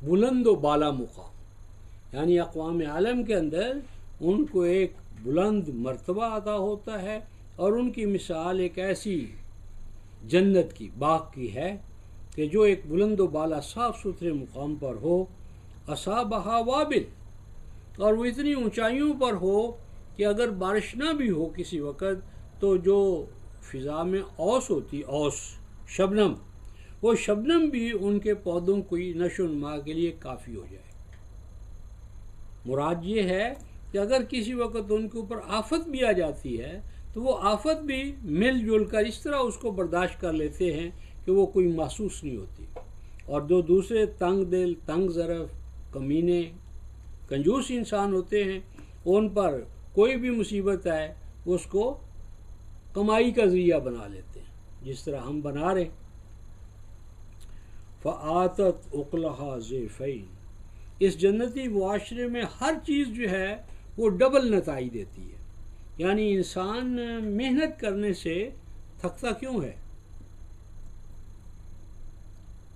بلند و بالا مقام، یعنی اقوام عالم کے اندر ان کو ایک بلند مرتبہ عطا ہوتا ہے، اور ان کی مثال ایک ایسی جنت کی، باغ کی ہے کہ جو ایک بلند و بالا صاف ستھرے مقام پر ہو، اصابہا وابل، اور وہ اتنی اونچائیوں پر ہو کہ اگر بارش نہ بھی ہو کسی وقت تو جو فضا میں اوس ہوتی، اوس شبنم، وہ شبنم بھی ان کے پودوں کی نشو و نما کے لیے کافی ہو جائے۔ مراد یہ ہے کہ اگر کسی وقت ان کے اوپر آفت بھی آ جاتی ہے تو وہ آفت بھی مل جل کر اس طرح اس کو برداشت کر لیتے ہیں کہ وہ کوئی محسوس نہیں ہوتی۔ اور جو دوسرے تنگ دل، تنگ ظرف، کمینے، کنجوس انسان ہوتے ہیں، ان پر کوئی بھی مصیبت آئے اس کو کمائی کا ذریعہ بنا لیتے ہیں، جس طرح ہم بنا رہے ہیں۔ فآتت اکلہا ضعفین، اس جنتی معاشرے میں ہر چیز جو ہے وہ ڈبل نتائج دیتی ہے۔ یعنی انسان محنت کرنے سے تھکتا کیوں ہے؟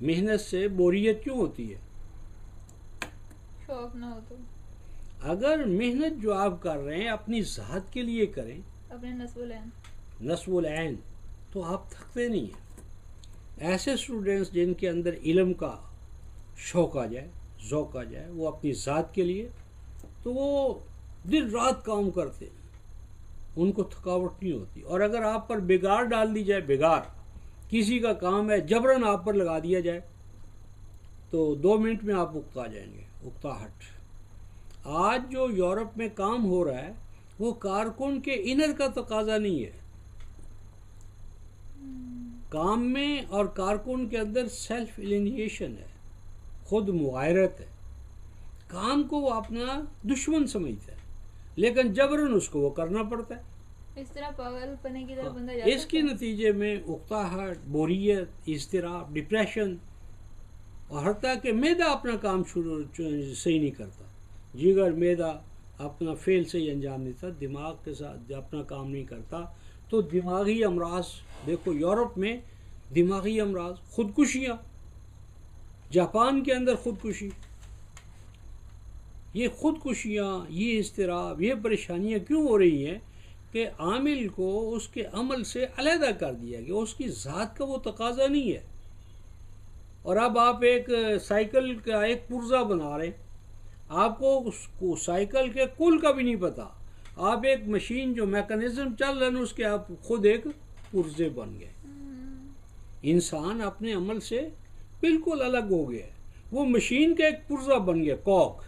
محنت سے بوریت کیوں ہوتی ہے؟ شوق نہ ہو تو۔ اگر محنت جو آپ کر رہے ہیں اپنی ذات کے لیے کریں، اپنے نصب العین، تو آپ تھکتے نہیں ہیں۔ ایسے اسٹوڈنٹس جن کے اندر علم کا شوق آ جائے، ذوق آ جائے، وہ اپنی ذات کے لیے، تو وہ دن رات کام کرتے ہیں، ان کو تھکاوٹ نہیں ہوتی۔ اور اگر آپ پر بگاڑ ڈال دی جائے، بگاڑ کسی کا کام ہے جبراً آپ پر لگا دیا جائے تو 2 منٹ میں آپ اکتا جائیں گے، اکتاہٹ۔ آج جو یورپ میں کام ہو رہا ہے وہ کارکن کے انر کا تقاضا نہیں ہے، کام میں اور کارکن کے اندر سیلف الینیشن ہے، خود مغایرت ہے، کام کو وہ اپنا دشمن سمجھتا ہے لیکن جبراً اس کو وہ کرنا پڑتا ہے۔ اس طرح پاگل پنے کی طرف بندہ جاتا ہے۔ اس کے نتیجے میں اکتاہٹ، بوریت، اضطراب، ڈپریشن، اور حتیٰ کہ معدہ اپنا کام صحیح نہیں کرتا، جگر معدہ اپنا فعل صحیح انجام دیتا، دماغ کے ساتھ اپنا کام نہیں کرتا، تو دماغی امراض، دیکھو یورپ میں دماغی امراض، خودکشیاں، جاپان کے اندر خودکشی، یہ خودکشیاں، یہ اضطراب، یہ پریشانیاں کیوں ہو رہی ہیں؟ کہ عامل کو اس کے عمل سے علیحدہ کر دیا گیا، اس کی ذات کا وہ تقاضا نہیں ہے۔ اور اب آپ ایک سائیکل کا ایک پرزہ بنا رہے ہیں، آپ کو سائیکل کے کل کا بھی نہیں پتا، آپ ایک مشین جو میکانزم چل رہا ہے اس کے آپ خود ایک پرزے بن گئے۔ انسان اپنے عمل سے بالکل الگ ہو گیا، وہ مشین کا ایک پرزہ بن گیا، کوک،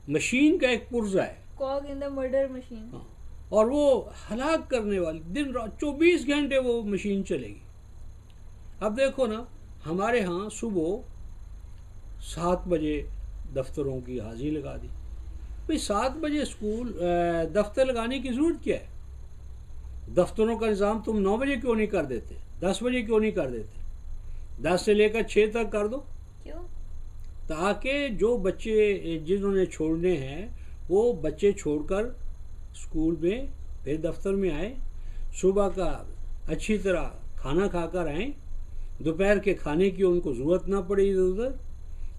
مشین کا ایک پرزہ ہے، کوک ان دا مرڈر مشین، اور وہ ہلاک کرنے والی، دن رات 24 گھنٹے وہ مشین چلے گی۔ اب دیکھو نا، ہمارے ہاں صبح 7 بجے دفتروں کی حاضری لگا دی، بھئی 7 بجے دفتر لگانے کی ضرورت کیا ہے؟ دفتروں کا نظام تم 9 بجے کیوں نہیں کر دیتے؟ 10 بجے کیوں نہیں کر دیتے؟ 10 سے لے کر 6 تک کر دو، کیوں؟ تاکہ جو بچے جنہوں نے چھوڑنے ہیں وہ بچے چھوڑ کر اسکول میں پھر دفتر میں آئے، صبح کا اچھی طرح کھانا کھا کر آئیں، دوپہر کے کھانے کی ان کو ضرورت نہ پڑے ادھر ادھر،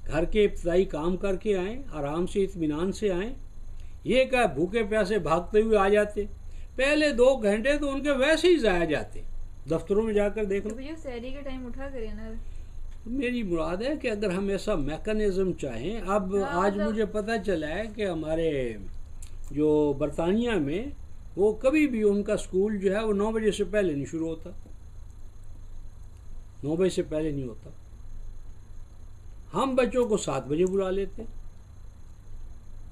گھر کے ابتدائی کام کر کے آئیں، آرام سے اطمینان سے آئیں۔ یہ کہ بھوکے پیاسے بھاگتے ہوئے آ جاتے، پہلے 2 گھنٹے تو ان کے ویسے ہی ضائع جاتے۔ دفتروں میں جا کر دیکھ لو۔ سحری کے ٹائم اٹھا کرے نا۔ میری مراد ہے کہ اگر ہم ایسا میکانزم چاہیں، اب آج مجھے پتہ چلا ہے کہ ہمارے جو برطانیہ میں وہ کبھی بھی ان کا سکول جو ہے وہ 9 بجے سے پہلے نہیں شروع ہوتا، 9 بجے سے پہلے نہیں ہوتا۔ ہم بچوں کو 7 بجے بلا لیتے ہیں۔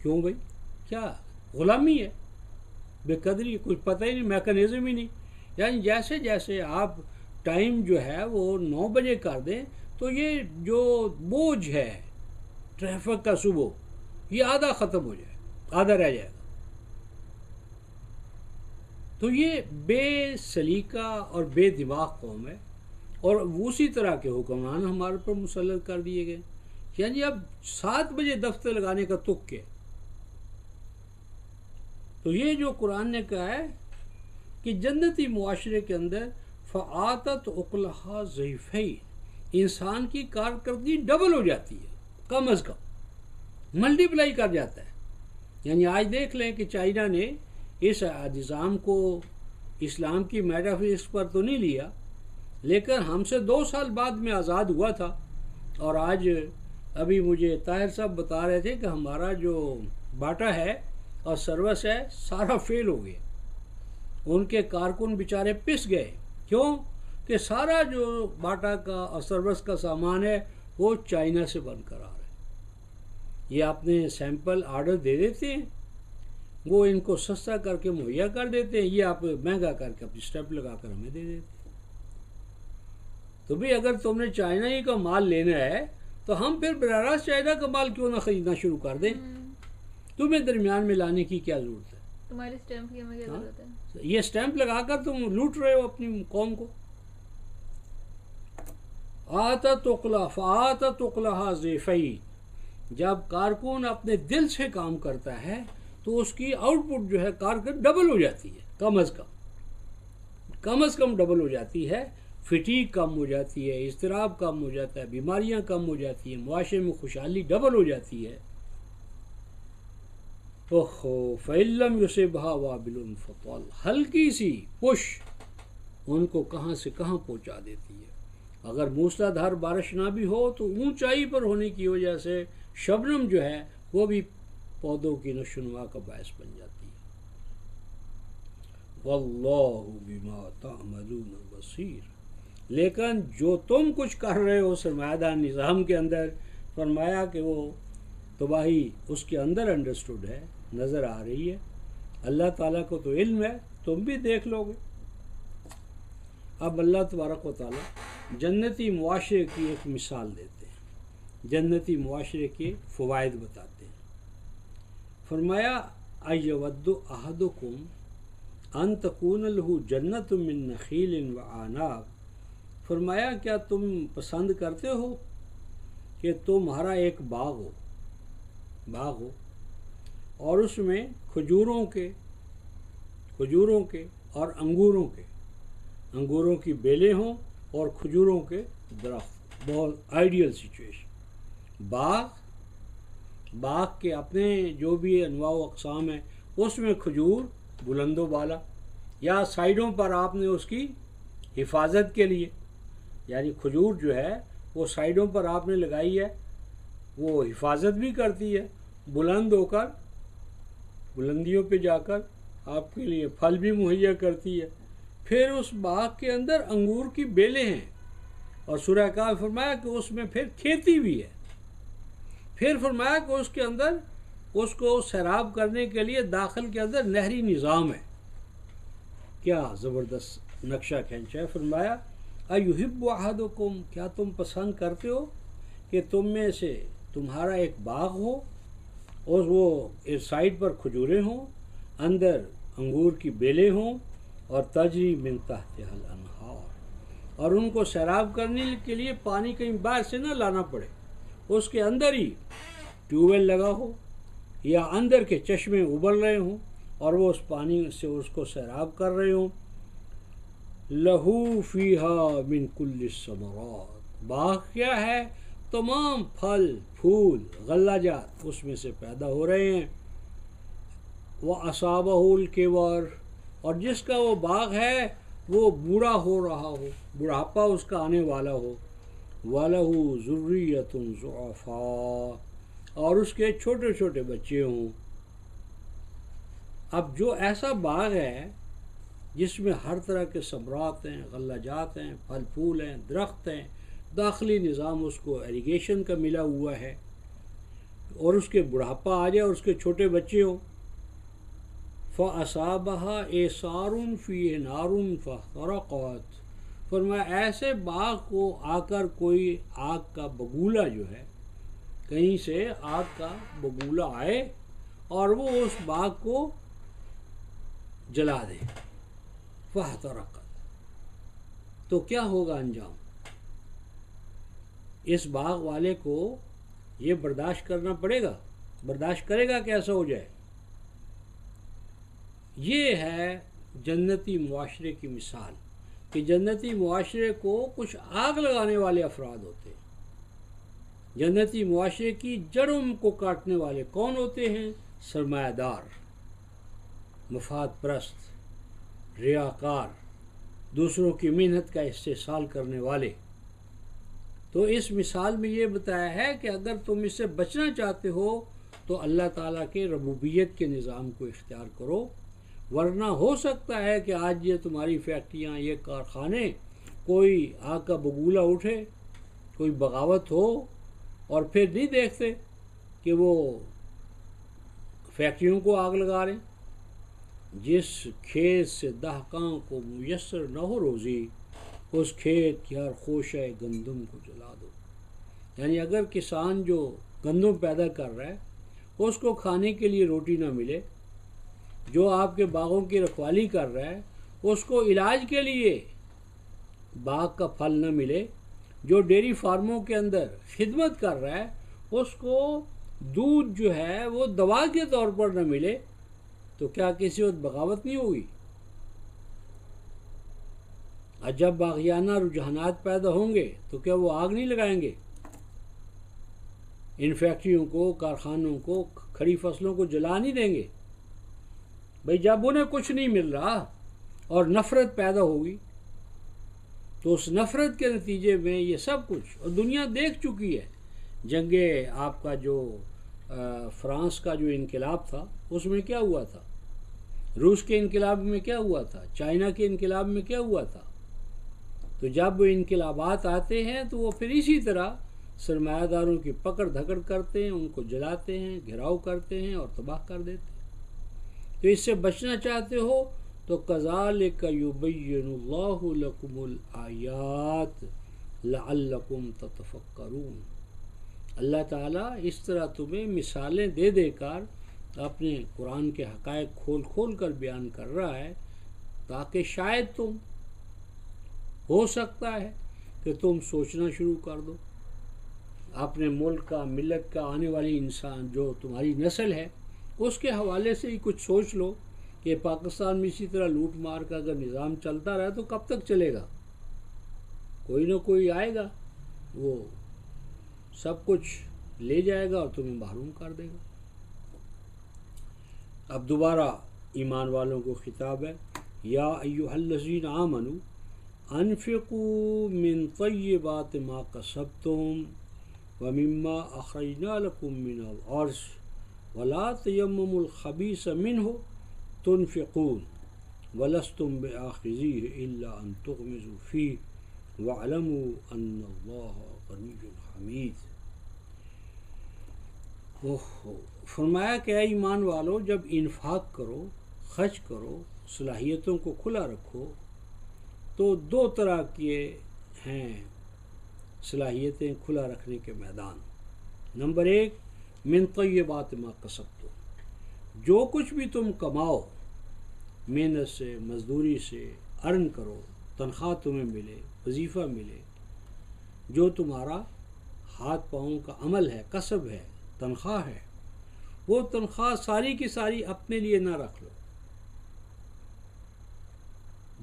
کیوں بھائی؟ کیا غلامی ہے؟ بے قدری، کچھ پتہ ہی نہیں، میکانزم ہی نہیں۔ یعنی جیسے جیسے آپ ٹائم جو ہے وہ 9 بجے کر دیں تو یہ جو بوجھ ہے ٹریفک کا صبح، یہ آدھا ختم ہو جائے، آدھا رہ جائے گا۔ تو یہ بے سلیقہ اور بے دماغ قوم ہے، اور اسی طرح کے حکمران ہمارے پر مسلط کر دیے گئے۔ یعنی اب 7 بجے دفتر لگانے کا تک ہے۔ تو یہ جو قرآن نے کہا ہے کہ جنتی معاشرے کے اندر فآتت اکلہا ضعیفین، انسان کی کارکردگی ڈبل ہو جاتی ہے، کم از کم ملٹی پلائی کر جاتا ہے۔ یعنی آج دیکھ لیں کہ چائنا نے اس نظام کو اسلام کی میٹا فزکس پر تو نہیں لیا، لیکن ہم سے 2 سال بعد میں آزاد ہوا تھا، اور آج ابھی مجھے طاہر صاحب بتا رہے تھے کہ ہمارا جو باٹا ہے اور سروس ہے سارا فیل ہو گیا۔ ان کے کارکن بیچارے پس گئے۔ کیوں؟ کہ سارا جو باٹا کا اور سروس کا سامان ہے وہ چائنا سے بن کر آ رہا ہے۔ یہ اپنے سیمپل آرڈر دے دیتے ہیں، وہ ان کو سستا کر کے مہیا کر دیتے ہیں، یہ آپ مہنگا کر کے اپنی اسٹیمپ لگا کر ہمیں دے دیتے ہیں۔ تو بھی اگر تم نے چائنا ہی کا مال لینا ہے تو ہم پھر براہ راست چائنا کا مال کیوں نہ خریدنا شروع کر دیں؟ تمہیں درمیان میں لانے کی کیا ضرورت ہے؟ تمہاری اسٹیمپ کی ہمیں کیا ضرورت ہے؟ یہ اسٹیمپ لگا کر تم لوٹ رہے ہو اپنی قوم کو۔ فآتت اکلہا ضعیفین، جب کارکن اپنے دل سے کام کرتا ہے تو اس کی آؤٹ پٹ جو ہے کارکن ڈبل ہو جاتی ہے، کم از کم ڈبل ہو جاتی ہے، فٹیگ کم ہو جاتی ہے، اضطراب کم ہو جاتا ہے، بیماریاں کم ہو جاتی ہیں، معاشرے میں خوشحالی ڈبل ہو جاتی ہے۔ فَإِن لَّمْ يُصِبْهَا وَابِلٌ فَطَلٌ، ہلکی سی پش ان کو کہاں سے کہاں پہنچا دیتی ہے۔ اگر موسلا دھار بارش نہ بھی ہو تو اونچائی پر ہونے کی وجہ سے شبنم جو ہے وہ بھی پودوں کی نشو و نما کا باعث بن جاتی ہے۔ وَاللَّهُ بِمَا تَعْمَلُونَ بَصِيرٌ، لیکن جو تم کچھ کر رہے ہو سرمایہ دار نظام کے اندر، فرمایا کہ وہ تباہی اس کے اندر انڈرسٹوڈ ہے، نظر آ رہی ہے۔ اللہ تعالیٰ کو تو علم ہے، تم بھی دیکھ لو گے۔ اب اللہ تبارک و تعالیٰ جنتی معاشرے کی ایک مثال دیتے ہیں، جنتی معاشرے کے فوائد بتاتے ہیں۔ فرمایا اَیَوَدُّ أَحَدُکُمْ أَن تَکُونَ لَهُ جَنَّةٌ مِّن نَخِیلٍ وَأَعْنَابٍ، فرمایا کیا تم پسند کرتے ہو کہ تمہارا ایک باغ ہو اور اس میں کھجوروں کے اور انگوروں کی بیلیں ہوں اور کھجوروں کے درخت۔ بہت آئیڈیل سچویشن۔ باغ کے اپنے جو بھی انواع و اقسام ہیں، اس میں کھجور بلند و بالا، یا سائیڈوں پر آپ نے اس کی حفاظت کے لیے، یعنی کھجور جو ہے وہ سائیڈوں پر آپ نے لگائی ہے، وہ حفاظت بھی کرتی ہے، بلند ہو کر بلندیوں پہ جا کر آپ کے لیے پھل بھی مہیا کرتی ہے۔ پھر اس باغ کے اندر انگور کی بیلیں ہیں، اور سورہ کہف فرمایا کہ اس میں پھر کھیتی بھی ہے۔ پھر فرمایا کہ اس کے اندر اس کو سیراب کرنے کے لیے داخل کے اندر نہری نظام ہے۔ کیا زبردست نقشہ کھینچا ہے۔ فرمایا اَیُحِبُّ أَحَدُکُمْ، کیا تم پسند کرتے ہو کہ تم میں سے تمہارا ایک باغ ہو اور وہ اس سائڈ پر کھجوریں ہوں، اندر انگور کی بیلیں ہوں، اور تجری من تحتہا الانہار، اور ان کو سیراب کرنے کے لیے پانی کہیں باہر سے نہ لانا پڑے، اس کے اندر ہی ٹیوب ویل لگا ہو یا اندر کے چشمے ابل رہے ہوں اور وہ اس پانی سے اس کو سیراب کر رہے ہوں۔ لہو فیہا من کل الثمرات، باغ کیا ہے؟ تمام پھل پھول غلہ جات اس میں سے پیدا ہو رہے ہیں۔ وَأَصَابَهُ الْكِبَرُ، اور جس کا وہ باغ ہے وہ بوڑھا ہو رہا ہو، بڑھاپا اس کا آنے والا ہو۔ وَلَهُ ذُرِّيَّةٌ ضُعَفَاءُ، اور اس کے چھوٹے چھوٹے بچے ہوں۔ اب جو ایسا باغ ہے جس میں ہر طرح کے ثمرات ہیں، غلہ جات ہیں، پھل پھول ہیں، درخت ہیں، داخلی نظام اس کو ایریگیشن کا ملا ہوا ہے، اور اس کے بڑھاپا آ جائے اور اس کے چھوٹے بچے ہوں۔ فَأَصَابَهَا إِعْصَارٌ فِيهِ نَارٌ فَاحْتَرَقَتْ، فرمایا ایسے باغ کو آ کر کوئی آگ کا بگولا جو ہے، کہیں سے آگ کا بگولا آئے اور وہ اس باغ کو جلا دے، فَاحْتَرَقَتْ، تو کیا ہوگا انجام؟ اس باغ والے کو یہ برداشت کرنا پڑے گا، برداشت کرے گا کہ ایسا ہو جائے؟ یہ ہے جنتی معاشرے کی مثال، کہ جنتی معاشرے کو کچھ آگ لگانے والے افراد ہوتے ہیں۔ جنتی معاشرے کی جڑوں کو کاٹنے والے کون ہوتے ہیں؟ سرمایہ دار، مفاد پرست، ریاکار، دوسروں کی محنت کا استحصال کرنے والے۔ تو اس مثال میں یہ بتایا ہے کہ اگر تم اس سے بچنا چاہتے ہو تو اللہ تعالیٰ کے ربوبیت کے نظام کو اختیار کرو، ورنہ ہو سکتا ہے کہ آج یہ تمہاری فیکٹریاں، یہ کارخانے، کوئی آگ کا بگولا اٹھے، کوئی بغاوت ہو، اور پھر نہیں دیکھتے کہ وہ فیکٹریوں کو آگ لگا رہے۔ جس کھیت سے دہقاں کو میسر نہ ہو روزی، اس کھیت کی ہر خوشہ گندم کو جلا دو۔ یعنی اگر کسان جو گندم پیدا کر رہا ہے اس کو کھانے کے لیے روٹی نہ ملے، جو آپ کے باغوں کی رکھوالی کر رہا ہے اس کو علاج کے لیے باغ کا پھل نہ ملے، جو ڈیری فارموں کے اندر خدمت کر رہا ہے اس کو دودھ جو ہے وہ دوا کے طور پر نہ ملے، تو کیا کسی وقت بغاوت نہیں ہوگی؟ اور جب باغیانہ رجحانات پیدا ہوں گے تو کیا وہ آگ نہیں لگائیں گے؟ ان فیکٹریوں کو، کارخانوں کو، کھڑی فصلوں کو جلا نہیں دیں گے؟ بھئی جب انہیں کچھ نہیں مل رہا اور نفرت پیدا ہوگی تو اس نفرت کے نتیجے میں یہ سب کچھ، اور دنیا دیکھ چکی ہے، جنگ آپ کا جو فرانس کا جو انقلاب تھا اس میں کیا ہوا تھا، روس کے انقلاب میں کیا ہوا تھا، چائنا کے انقلاب میں کیا ہوا تھا۔ تو جب وہ انقلابات آتے ہیں تو وہ پھر اسی طرح سرمایہ داروں کی پکڑ دھکڑ کرتے ہیں، ان کو جلاتے ہیں، گھراؤ کرتے ہیں اور تباہ کر دیتے ہیں۔ تو اس سے بچنا چاہتے ہو تو کذالک یبین اللہ لکم الآیات لعلکم تتفکرون، اللہ تعالیٰ اس طرح تمہیں مثالیں دے دے کر اپنے قرآن کے حقائق کھول کھول کر بیان کر رہا ہے، تاکہ شاید تم، ہو سکتا ہے کہ تم سوچنا شروع کر دو، اپنے ملک کا، ملت کا، آنے والی انسان جو تمہاری نسل ہے اس کے حوالے سے ہی کچھ سوچ لو کہ پاکستان میں اسی طرح لوٹ مار کا اگر نظام چلتا رہا تو کب تک چلے گا؟ کوئی نہ کوئی آئے گا، وہ سب کچھ لے جائے گا اور تمہیں محروم کر دے گا۔ اب دوبارہ ایمان والوں کو خطاب ہے، یا ایھا الذین آمنوا انفقوا من طیبات ما کسبتم ومما اخرجنا لکم من الارض ولا تیمموا الخبیث منہ تنفقون ولستم بآخذیہ الا ان تغمضوا فیہ واعلموا ان اللہ غنی حمید۔ فرمایا کہ اے ایمان والو، جب انفاق کرو، خرچ کرو، صلاحیتوں کو کھلا رکھو، تو دو طرح کے ہیں صلاحیتیں کھلا رکھنے کے میدان۔ نمبر ایک، من طیبات ما کسبتم، جو کچھ بھی تم کماؤ، محنت سے، مزدوری سے ارن کرو، تنخواہ تمہیں ملے، وظیفہ ملے، جو تمہارا ہاتھ پاؤں کا عمل ہے، کسب ہے، تنخواہ ہے، وہ تنخواہ ساری کی ساری اپنے لیے نہ رکھ لو،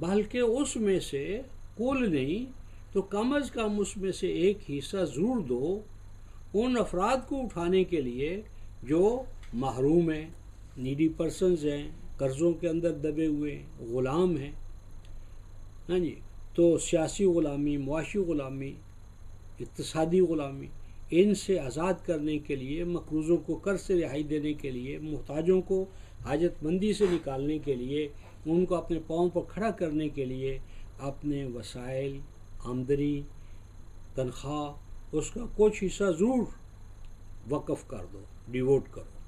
بلکہ اس میں سے کل نہیں تو کم از کم اس میں سے ایک حصہ ضرور دو ان افراد کو اٹھانے کے لیے جو محروم ہیں، نیڈی پرسنز ہیں، قرضوں کے اندر دبے ہوئے ہیں، غلام ہیں. ہاں جی، تو سیاسی غلامی، معاشی غلامی، اقتصادی غلامی، ان سے آزاد کرنے کے لیے، مقروضوں کو قرض سے رہائی دینے کے لیے، محتاجوں کو حاجت مندی سے نکالنے کے لیے، ان کو اپنے پاؤں پر کھڑا کرنے کے لیے اپنے وسائل، آمدنی، تنخواہ، اس کا کچھ حصہ ضرور وقف کر دو، ڈیووٹ کرو.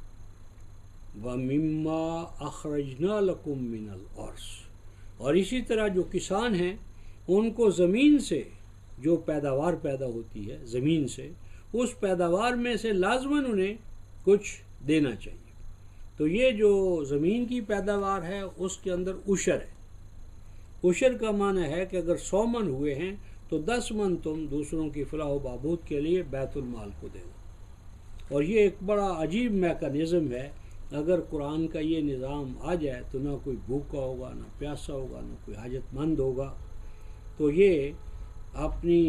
وَمِمَّا أَخْرَجْنَا لَكُم مِّنَ الْأَرْضِ، اور اسی طرح جو کسان ہیں ان کو زمین سے جو پیداوار پیدا ہوتی ہے زمین سے، اس پیداوار میں سے لازماً انہیں کچھ دینا چاہیے. تو یہ جو زمین کی پیداوار ہے اس کے اندر عشر ہے. عشر کا معنی ہے کہ اگر 100 من ہوئے ہیں تو 10 من تم دوسروں کی فلاح و بہبود کے لیے بیت المال کو دے دو. اور یہ ایک بڑا عجیب میکانزم ہے. اگر قرآن کا یہ نظام آ جائے تو نہ کوئی بھوکا ہوگا، نہ پیاسا ہوگا، نہ کوئی حاجت مند ہوگا. تو یہ اپنی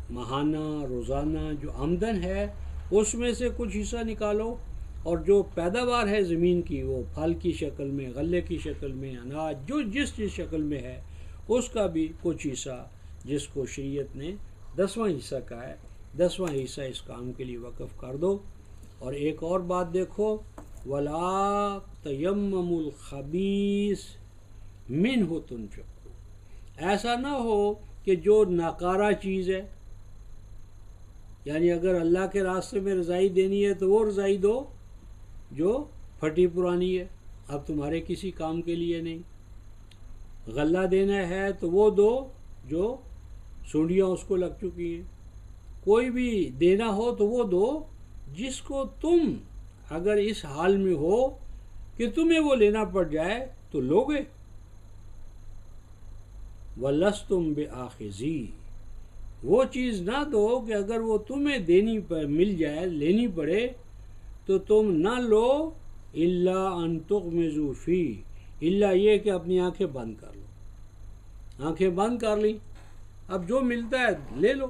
ماہانہ روزانہ جو آمدن ہے اس میں سے کچھ حصہ نکالو، اور جو پیداوار ہے زمین کی وہ پھل کی شکل میں، غلے کی شکل میں، اناج جو جس شکل میں ہے اس کا بھی کچھ حصہ، جس کو شریعت نے 10واں حصہ کہا ہے، 10واں حصہ اس کام کے لیے وقف کر دو. اور ایک اور بات دیکھو، وَلَا تَيَمَّمُوا الْخَبِيثَ مِنْهُ تُنْفِقُونَ، ایسا نہ ہو کہ جو ناکارہ چیز ہے، یعنی اگر اللہ کے راستے میں رضائی دینی ہے تو وہ رضائی دو جو پھٹی پرانی ہے، اب تمہارے کسی کام کے لیے نہیں. غلہ دینا ہے تو وہ دو جو سونڈیاں اس کو لگ چکی ہیں. کوئی بھی دینا ہو تو وہ دو جس کو تم اگر اس حال میں ہو کہ تمہیں وہ لینا پڑ جائے تو لوگے. وَلَسْتُمْ بِآخِذِيهِ، وہ چیز نہ دو کہ اگر وہ تمہیں دینی مل جائے، لینی پڑے تو تم نہ لو، الا ان تغمضوا فیہ، الا یہ کہ اپنی آنکھیں بند کر لو. آنکھیں بند کر لی، اب جو ملتا ہے لے لو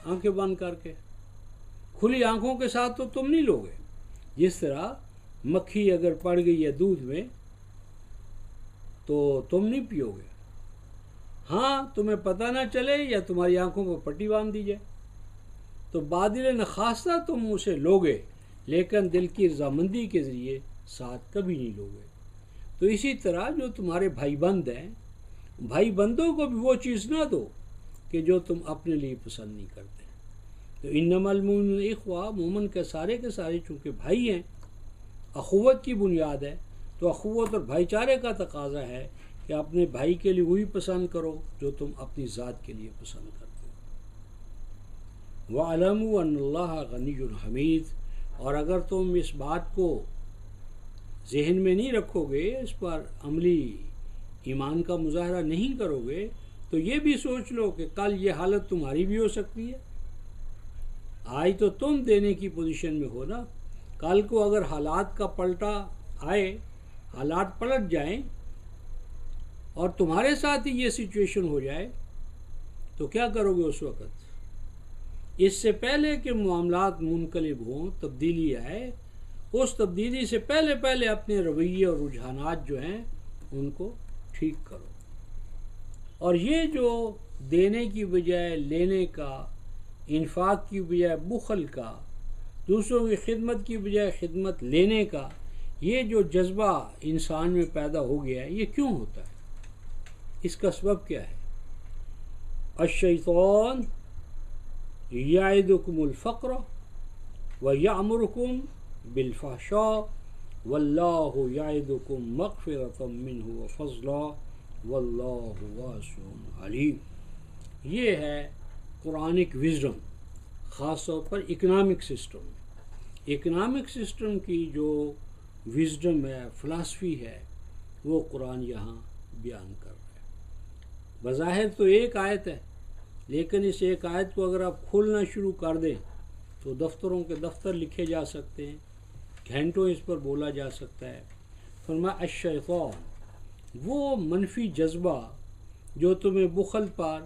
آنکھیں بند کر کے. کھلی آنکھوں کے ساتھ تو تم نہیں لوگے. جس طرح مکھی اگر پڑ گئی ہے دودھ میں تو تم نہیں پیو گے. ہاں تمہیں پتہ نہ چلے یا تمہاری آنکھوں کو پٹی باندھ دی جائے تو بادل نخواستہ تم اسے لوگے، لیکن دل کی رضامندی کے ذریعے ساتھ کبھی نہیں لوگے. تو اسی طرح جو تمہارے بھائی بند ہیں، بھائی بندوں کو بھی وہ چیز نہ دو کہ جو تم اپنے لیے پسند نہیں کرتے. تو انما المؤمنون اخوہ، مومن کے سارے چونکہ بھائی ہیں، اخوت کی بنیاد ہے، تو اخوت اور بھائی چارے کا تقاضا ہے کہ اپنے بھائی کے لیے وہی پسند کرو جو تم اپنی ذات کے لیے پسند کرتے ہو. وَاعْلَمُوا أَنَّ اللَّهَ غَنِيٌّ حَمِيدٌ، اور اگر تم اس بات کو ذہن میں نہیں رکھو گے، اس پر عملی ایمان کا مظاہرہ نہیں کرو گے، تو یہ بھی سوچ لو کہ کل یہ حالت تمہاری بھی ہو سکتی ہے. آج تو تم دینے کی پوزیشن میں ہو نا، کل کو اگر حالات کا پلٹا آئے، حالات پلٹ جائیں اور تمہارے ساتھ ہی یہ سچویشن ہو جائے تو کیا کرو گے اس وقت؟ اس سے پہلے کہ معاملات منقلب ہوں، تبدیلی آئے، اس تبدیلی سے پہلے اپنے رویے اور رجحانات جو ہیں ان کو ٹھیک کرو. اور یہ جو دینے کی بجائے لینے کا، انفاق کی بجائے بخل کا، دوسروں کی خدمت کی بجائے خدمت لینے کا، یہ جو جذبہ انسان میں پیدا ہو گیا ہے، یہ کیوں ہوتا ہے؟ اس کا سبب کیا ہے؟ الشیطان یعدکم الفقر ویأمرکم بالفحشاء واللہ یعدکم مغفرۃ منہ وفضلا واللہ واسع علیم. یہ ہے قرآنک وزڈم، خاص طور پر اکنامک سسٹم. اکنامک سسٹم کی جو وزڈم ہے، فلاسفی ہے، وہ قرآن یہاں بیان کر رہا ہے. بظاہر تو ایک آیت ہے، لیکن اس ایک آیت کو اگر آپ کھولنا شروع کر دیں تو دفتروں کے دفتر لکھے جا سکتے ہیں، گھنٹوں اس پر بولا جا سکتا ہے. فرمایا الشیطان، وہ منفی جذبہ جو تمہیں بخل پر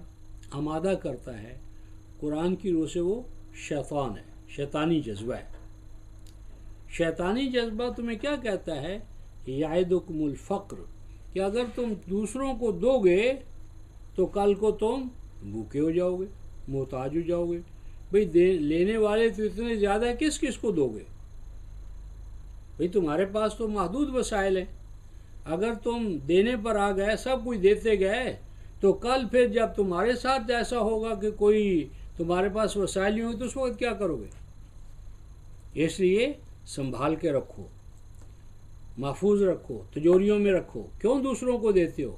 آمادہ کرتا ہے قرآن کی روح سے وہ شیطان ہے، شیطانی جذبہ ہے۔ شیطانی جذبہ تمہیں کیا کہتا ہے؟ یعدکم الفقر، کہ اگر تم دوسروں کو دو گے تو کل کو تم بھوکے ہو جاؤ گے، محتاج ہو جاؤ گے۔ بھئی لینے والے تو اتنے زیادہ کس کس کو دو گے؟ بھئی تمہارے پاس تو محدود وسائل ہیں، اگر تم دینے پر آ گئے، سب کچھ دیتے گئے، تو کل پھر جب تمہارے ساتھ ایسا ہوگا کہ کوئی تمہارے پاس وسائل نہیں ہوگی تو اس وقت کیا کرو گے؟ اس لیے سنبھال کے رکھو، محفوظ رکھو، تجوریوں میں رکھو۔ کیوں دوسروں کو دیتے ہو؟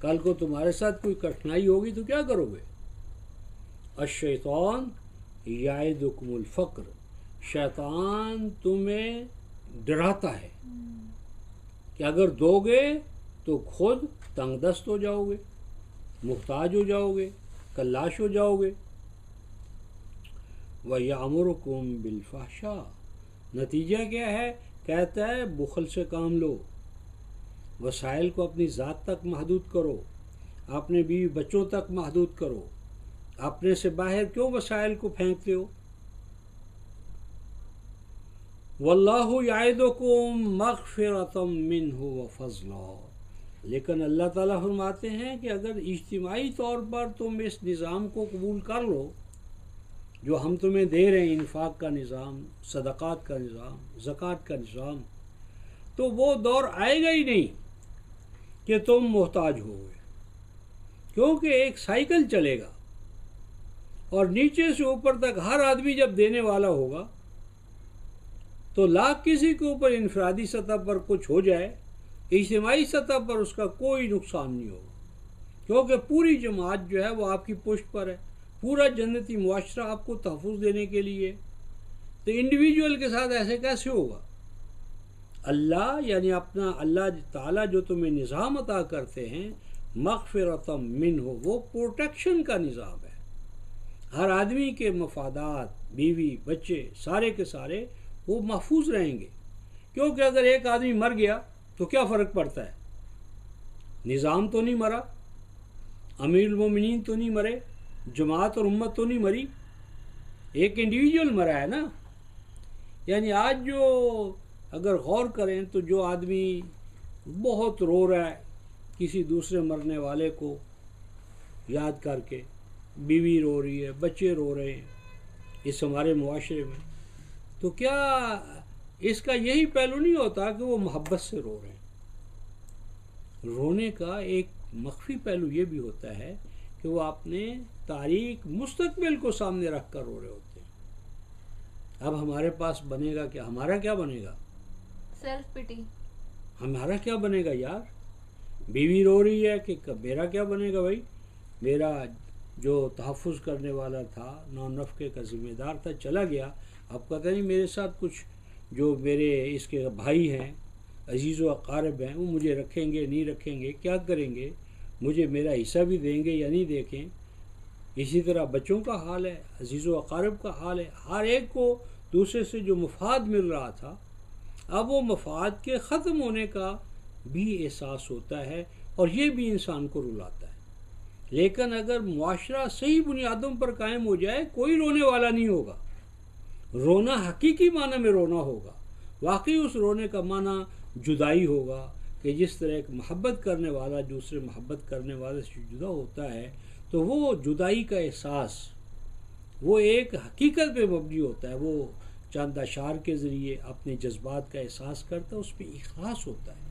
کل کو تمہارے ساتھ کوئی کٹھنائی ہوگی تو کیا کرو گے؟ الشیطان یعدکم الفقر، شیطان تمہیں ڈراتا ہے کہ اگر دو گے تو خود تنگ دست ہو جاؤ گے، محتاج ہو جاؤ گے، کلاش ہو جاؤ گے۔ وَيَأْمُرُكُمْ بِالْفَحْشَاءِ، نتیجہ کیا ہے؟ کہتا ہے بخل سے کام لو، وسائل کو اپنی ذات تک محدود کرو، اپنے بیوی بچوں تک محدود کرو، اپنے سے باہر کیوں وسائل کو پھینکتے ہو؟ وَاللَّهُ يَعِدُكُمْ مَغْفِرَةً مِّنْهُ وَفَضْلًا، لیکن اللہ تعالیٰ فرماتے ہیں کہ اگر اجتماعی طور پر تم اس نظام کو قبول کر لو جو ہم تمہیں دے رہے ہیں، انفاق کا نظام، صدقات کا نظام، زکوٰۃ کا نظام، تو وہ دور آئے گا ہی نہیں کہ تم محتاج ہو گے، کیونکہ ایک سائیکل چلے گا اور نیچے سے اوپر تک ہر آدمی جب دینے والا ہوگا تو لاکھ کسی کے اوپر انفرادی سطح پر کچھ ہو جائے، اجتماعی سطح پر اس کا کوئی نقصان نہیں ہوگا، کیونکہ پوری جماعت جو ہے وہ آپ کی پشت پر ہے، پورا جنتی معاشرہ آپ کو تحفظ دینے کے لیے۔ تو انڈیویجول کے ساتھ ایسے کیسے ہوگا؟ اللہ یعنی اپنا اللہ تعالیٰ جو تمہیں نظام عطا کرتے ہیں، مغفرۃ منہ، وہ پروٹیکشن کا نظام ہے۔ ہر آدمی کے مفادات، بیوی بچے سارے کے سارے وہ محفوظ رہیں گے، کیونکہ اگر ایک آدمی مر گیا تو کیا فرق پڑتا ہے؟ نظام تو نہیں مرا، امیر المومنین تو نہیں مرے، جماعت اور امت تو نہیں مری، ایک انڈیویجول مرا ہے نا۔ یعنی آج جو اگر غور کریں تو جو آدمی بہت رو رہا ہے کسی دوسرے مرنے والے کو یاد کر کے، بیوی رو رہی ہے، بچے رو رہے ہیں اس ہمارے معاشرے میں، تو کیا اس کا یہی پہلو نہیں ہوتا کہ وہ محبت سے رو رہے ہیں؟ رونے کا ایک مخفی پہلو یہ بھی ہوتا ہے کہ وہ اپنے تاریک مستقبل کو سامنے رکھ کر رو رہے ہوتے ہیں۔ اب ہمارے پاس بنے گا کیا؟ ہمارا کیا بنے گا؟ سیلف پٹی۔ ہمارا کیا بنے گا یار؟ بیوی رو رہی ہے کہ میرا کیا بنے گا بھائی؟ میرا جو تحفظ کرنے والا تھا، نو نفقے کا ذمہ دار تھا، چلا گیا، اب پتہ نہیں میرے ساتھ کچھ جو میرے اس کے بھائی ہیں، عزیز و اقارب ہیں، وہ مجھے رکھیں گے نہیں رکھیں گے، کیا کریں گے، مجھے میرا حصہ بھی دیں گے یا نہیں دیکھیں۔ اسی طرح بچوں کا حال ہے، عزیز و اقارب کا حال ہے، ہر ایک کو دوسرے سے جو مفاد مل رہا تھا، اب وہ مفاد کے ختم ہونے کا بھی احساس ہوتا ہے، اور یہ بھی انسان کو رلاتا ہے۔ لیکن اگر معاشرہ صحیح بنیادوں پر قائم ہو جائے، کوئی رونے والا نہیں ہوگا، رونا حقیقی معنی میں رونا ہوگا، واقعی اس رونے کا معنی جدائی ہوگا، کہ جس طرح ایک محبت کرنے والا دوسرے محبت کرنے والے سے جدا ہوتا ہے، تو وہ جدائی کا احساس وہ ایک حقیقت پہ مبنی ہوتا ہے، وہ چند اشعار کے ذریعے اپنے جذبات کا احساس کرتا ہے، اس پہ اخلاص ہوتا ہے۔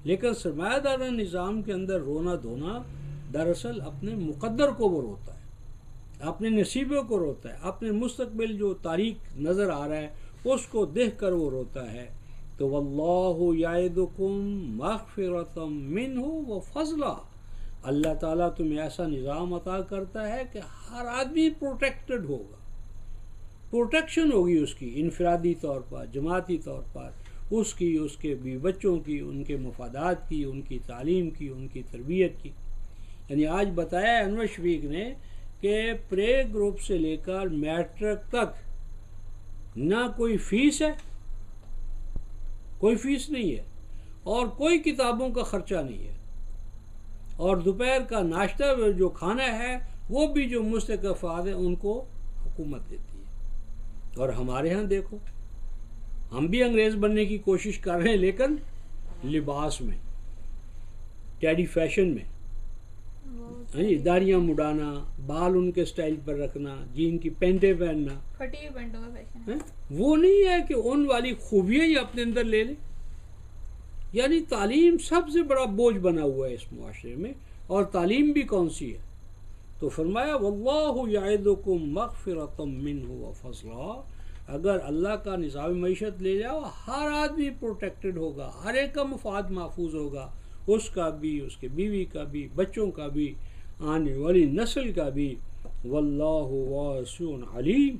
لیکن سرمایہ دارانہ نظام کے اندر رونا دھونا دراصل اپنے مقدر کو وہ روتا ہے، اپنے نصیبوں کو روتا ہے، اپنے مستقبل جو تاریخ نظر آ رہا ہے اس کو دیکھ کر وہ روتا ہے۔ تو واللہ یعدکم مغفرۃ منہ وفضلا، اللہ تعالیٰ تمہیں ایسا نظام عطا کرتا ہے کہ ہر آدمی پروٹیکٹڈ ہوگا، پروٹیکشن ہوگی اس کی، انفرادی طور پر، جماعتی طور پر، اس کی، اس کے بیوی بچوں کی، ان کے مفادات کی، ان کی تعلیم کی، ان کی تربیت کی۔ یعنی آج بتایا انور شفیق نے کہ پرے گروپ سے لے کر میٹرک تک نہ کوئی فیس ہے، کوئی فیس نہیں ہے، اور کوئی کتابوں کا خرچہ نہیں ہے۔ اور دوپہر کا ناشتہ جو کھانا ہے وہ بھی جو مستحق افراد ہیں ان کو حکومت دیتی ہے. اور ہمارے ہاں دیکھو ہم بھی انگریز بننے کی کوشش کر رہے ہیں لیکن لباس میں ٹیڈی فیشن میں داڑیاں مڈانا, بال ان کے سٹائل پر رکھنا, جین کی پینٹیں پہننا, پھٹی ہوئی پینٹوں کا فیشن ہے. وہ نہیں ہے کہ ان والی خوبیاں ہی اپنے اندر لے لیں. یعنی تعلیم سب سے بڑا بوجھ بنا ہوا ہے اس معاشرے میں. اور تعلیم بھی کون سی ہے؟ تو فرمایا واللہ یعدکم مغفرۃ منہ وفضلا. اگر اللہ کا نظام معیشت لے جاؤ ہر آدمی پروٹیکٹڈ ہوگا, ہر ایک کا مفاد محفوظ ہوگا, اس کا بھی, اس کے بیوی کا بھی, بچوں کا بھی, آنے والی نسل کا بھی. واللہ واسع علیم.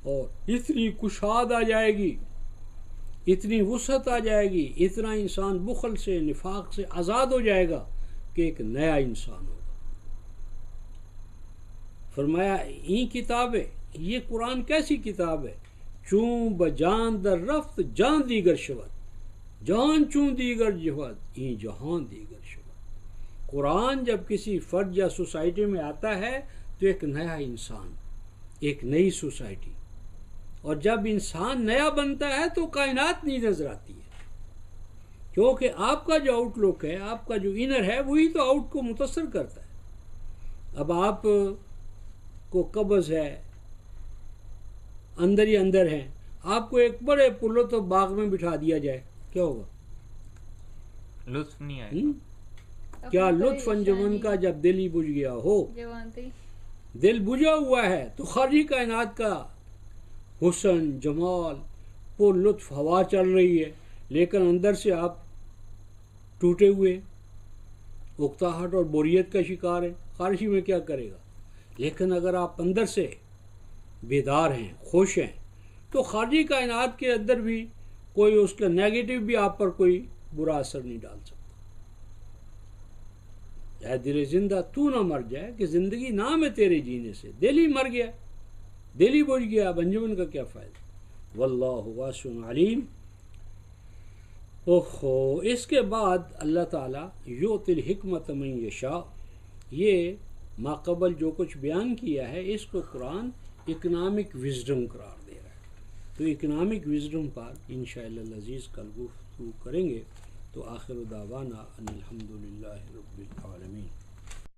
اور اتنی کشاد آ جائے گی, اتنی وسعت آ جائے گی, اتنا انسان بخل سے نفاق سے آزاد ہو جائے گا کہ ایک نیا انسان ہوگا. فرمایا این کتاب ہے, یہ قرآن کیسی کتاب ہے؟ چون بجان در رفت جان دیگر شود, جان چون دیگر جہد این جہان دیگر شود. قرآن جب کسی فرد یا سوسائٹی میں آتا ہے تو ایک نیا انسان, ایک نئی سوسائٹی. اور جب انسان نیا بنتا ہے تو کائنات نہیں نظر آتی ہے, کیونکہ آپ کا جو آؤٹ لک ہے, آپ کا جو انر ہے, وہی تو آؤٹ کو متاثر کرتا ہے. اب آپ کو قبض ہے, اندر ہی اندر ہیں, آپ کو ایک بڑے پرلطف باغ میں بٹھا دیا جائے, کیا ہوگا؟ لطف نہیں آئے گا. کیا لطف انجمن کا جب دل ہی بجھ گیا ہو. دل بجھا ہوا ہے تو خارجی کائنات کا حسن جمال پر لطف ہوا چل رہی ہے, لیکن اندر سے آپ ٹوٹے ہوئے, اکتاہٹ اور بوریت کا شکار ہیں. خارجی میں کیا کرے گا؟ لیکن اگر آپ اندر سے بیدار ہیں, خوش ہیں, تو خارجی کائنات کے اندر بھی کوئی اس کا نیگیٹو بھی آپ پر کوئی برا اثر نہیں ڈال سکتا. اے دل زندہ تو نہ مر جائے کہ زندگی نام ہے تیرے جینے سے. دل ہی مر گیا, دل ہی بجھ گیا, اب انجمن کا کیا فائدہ؟ واللہ واسع علیم. اس کے بعد اللہ تعالیٰ یؤتی الحکمت من یشاء, یہ ماقبل جو کچھ بیان کیا ہے اس کو قرآن اکنامک وزڈم قرار دے رہا ہے. تو اکنامک وزڈم پر انشاءاللہ العزیز کل گفتگو کریں گے. تو آخر دعوانا ان الحمدللہ رب العالمین.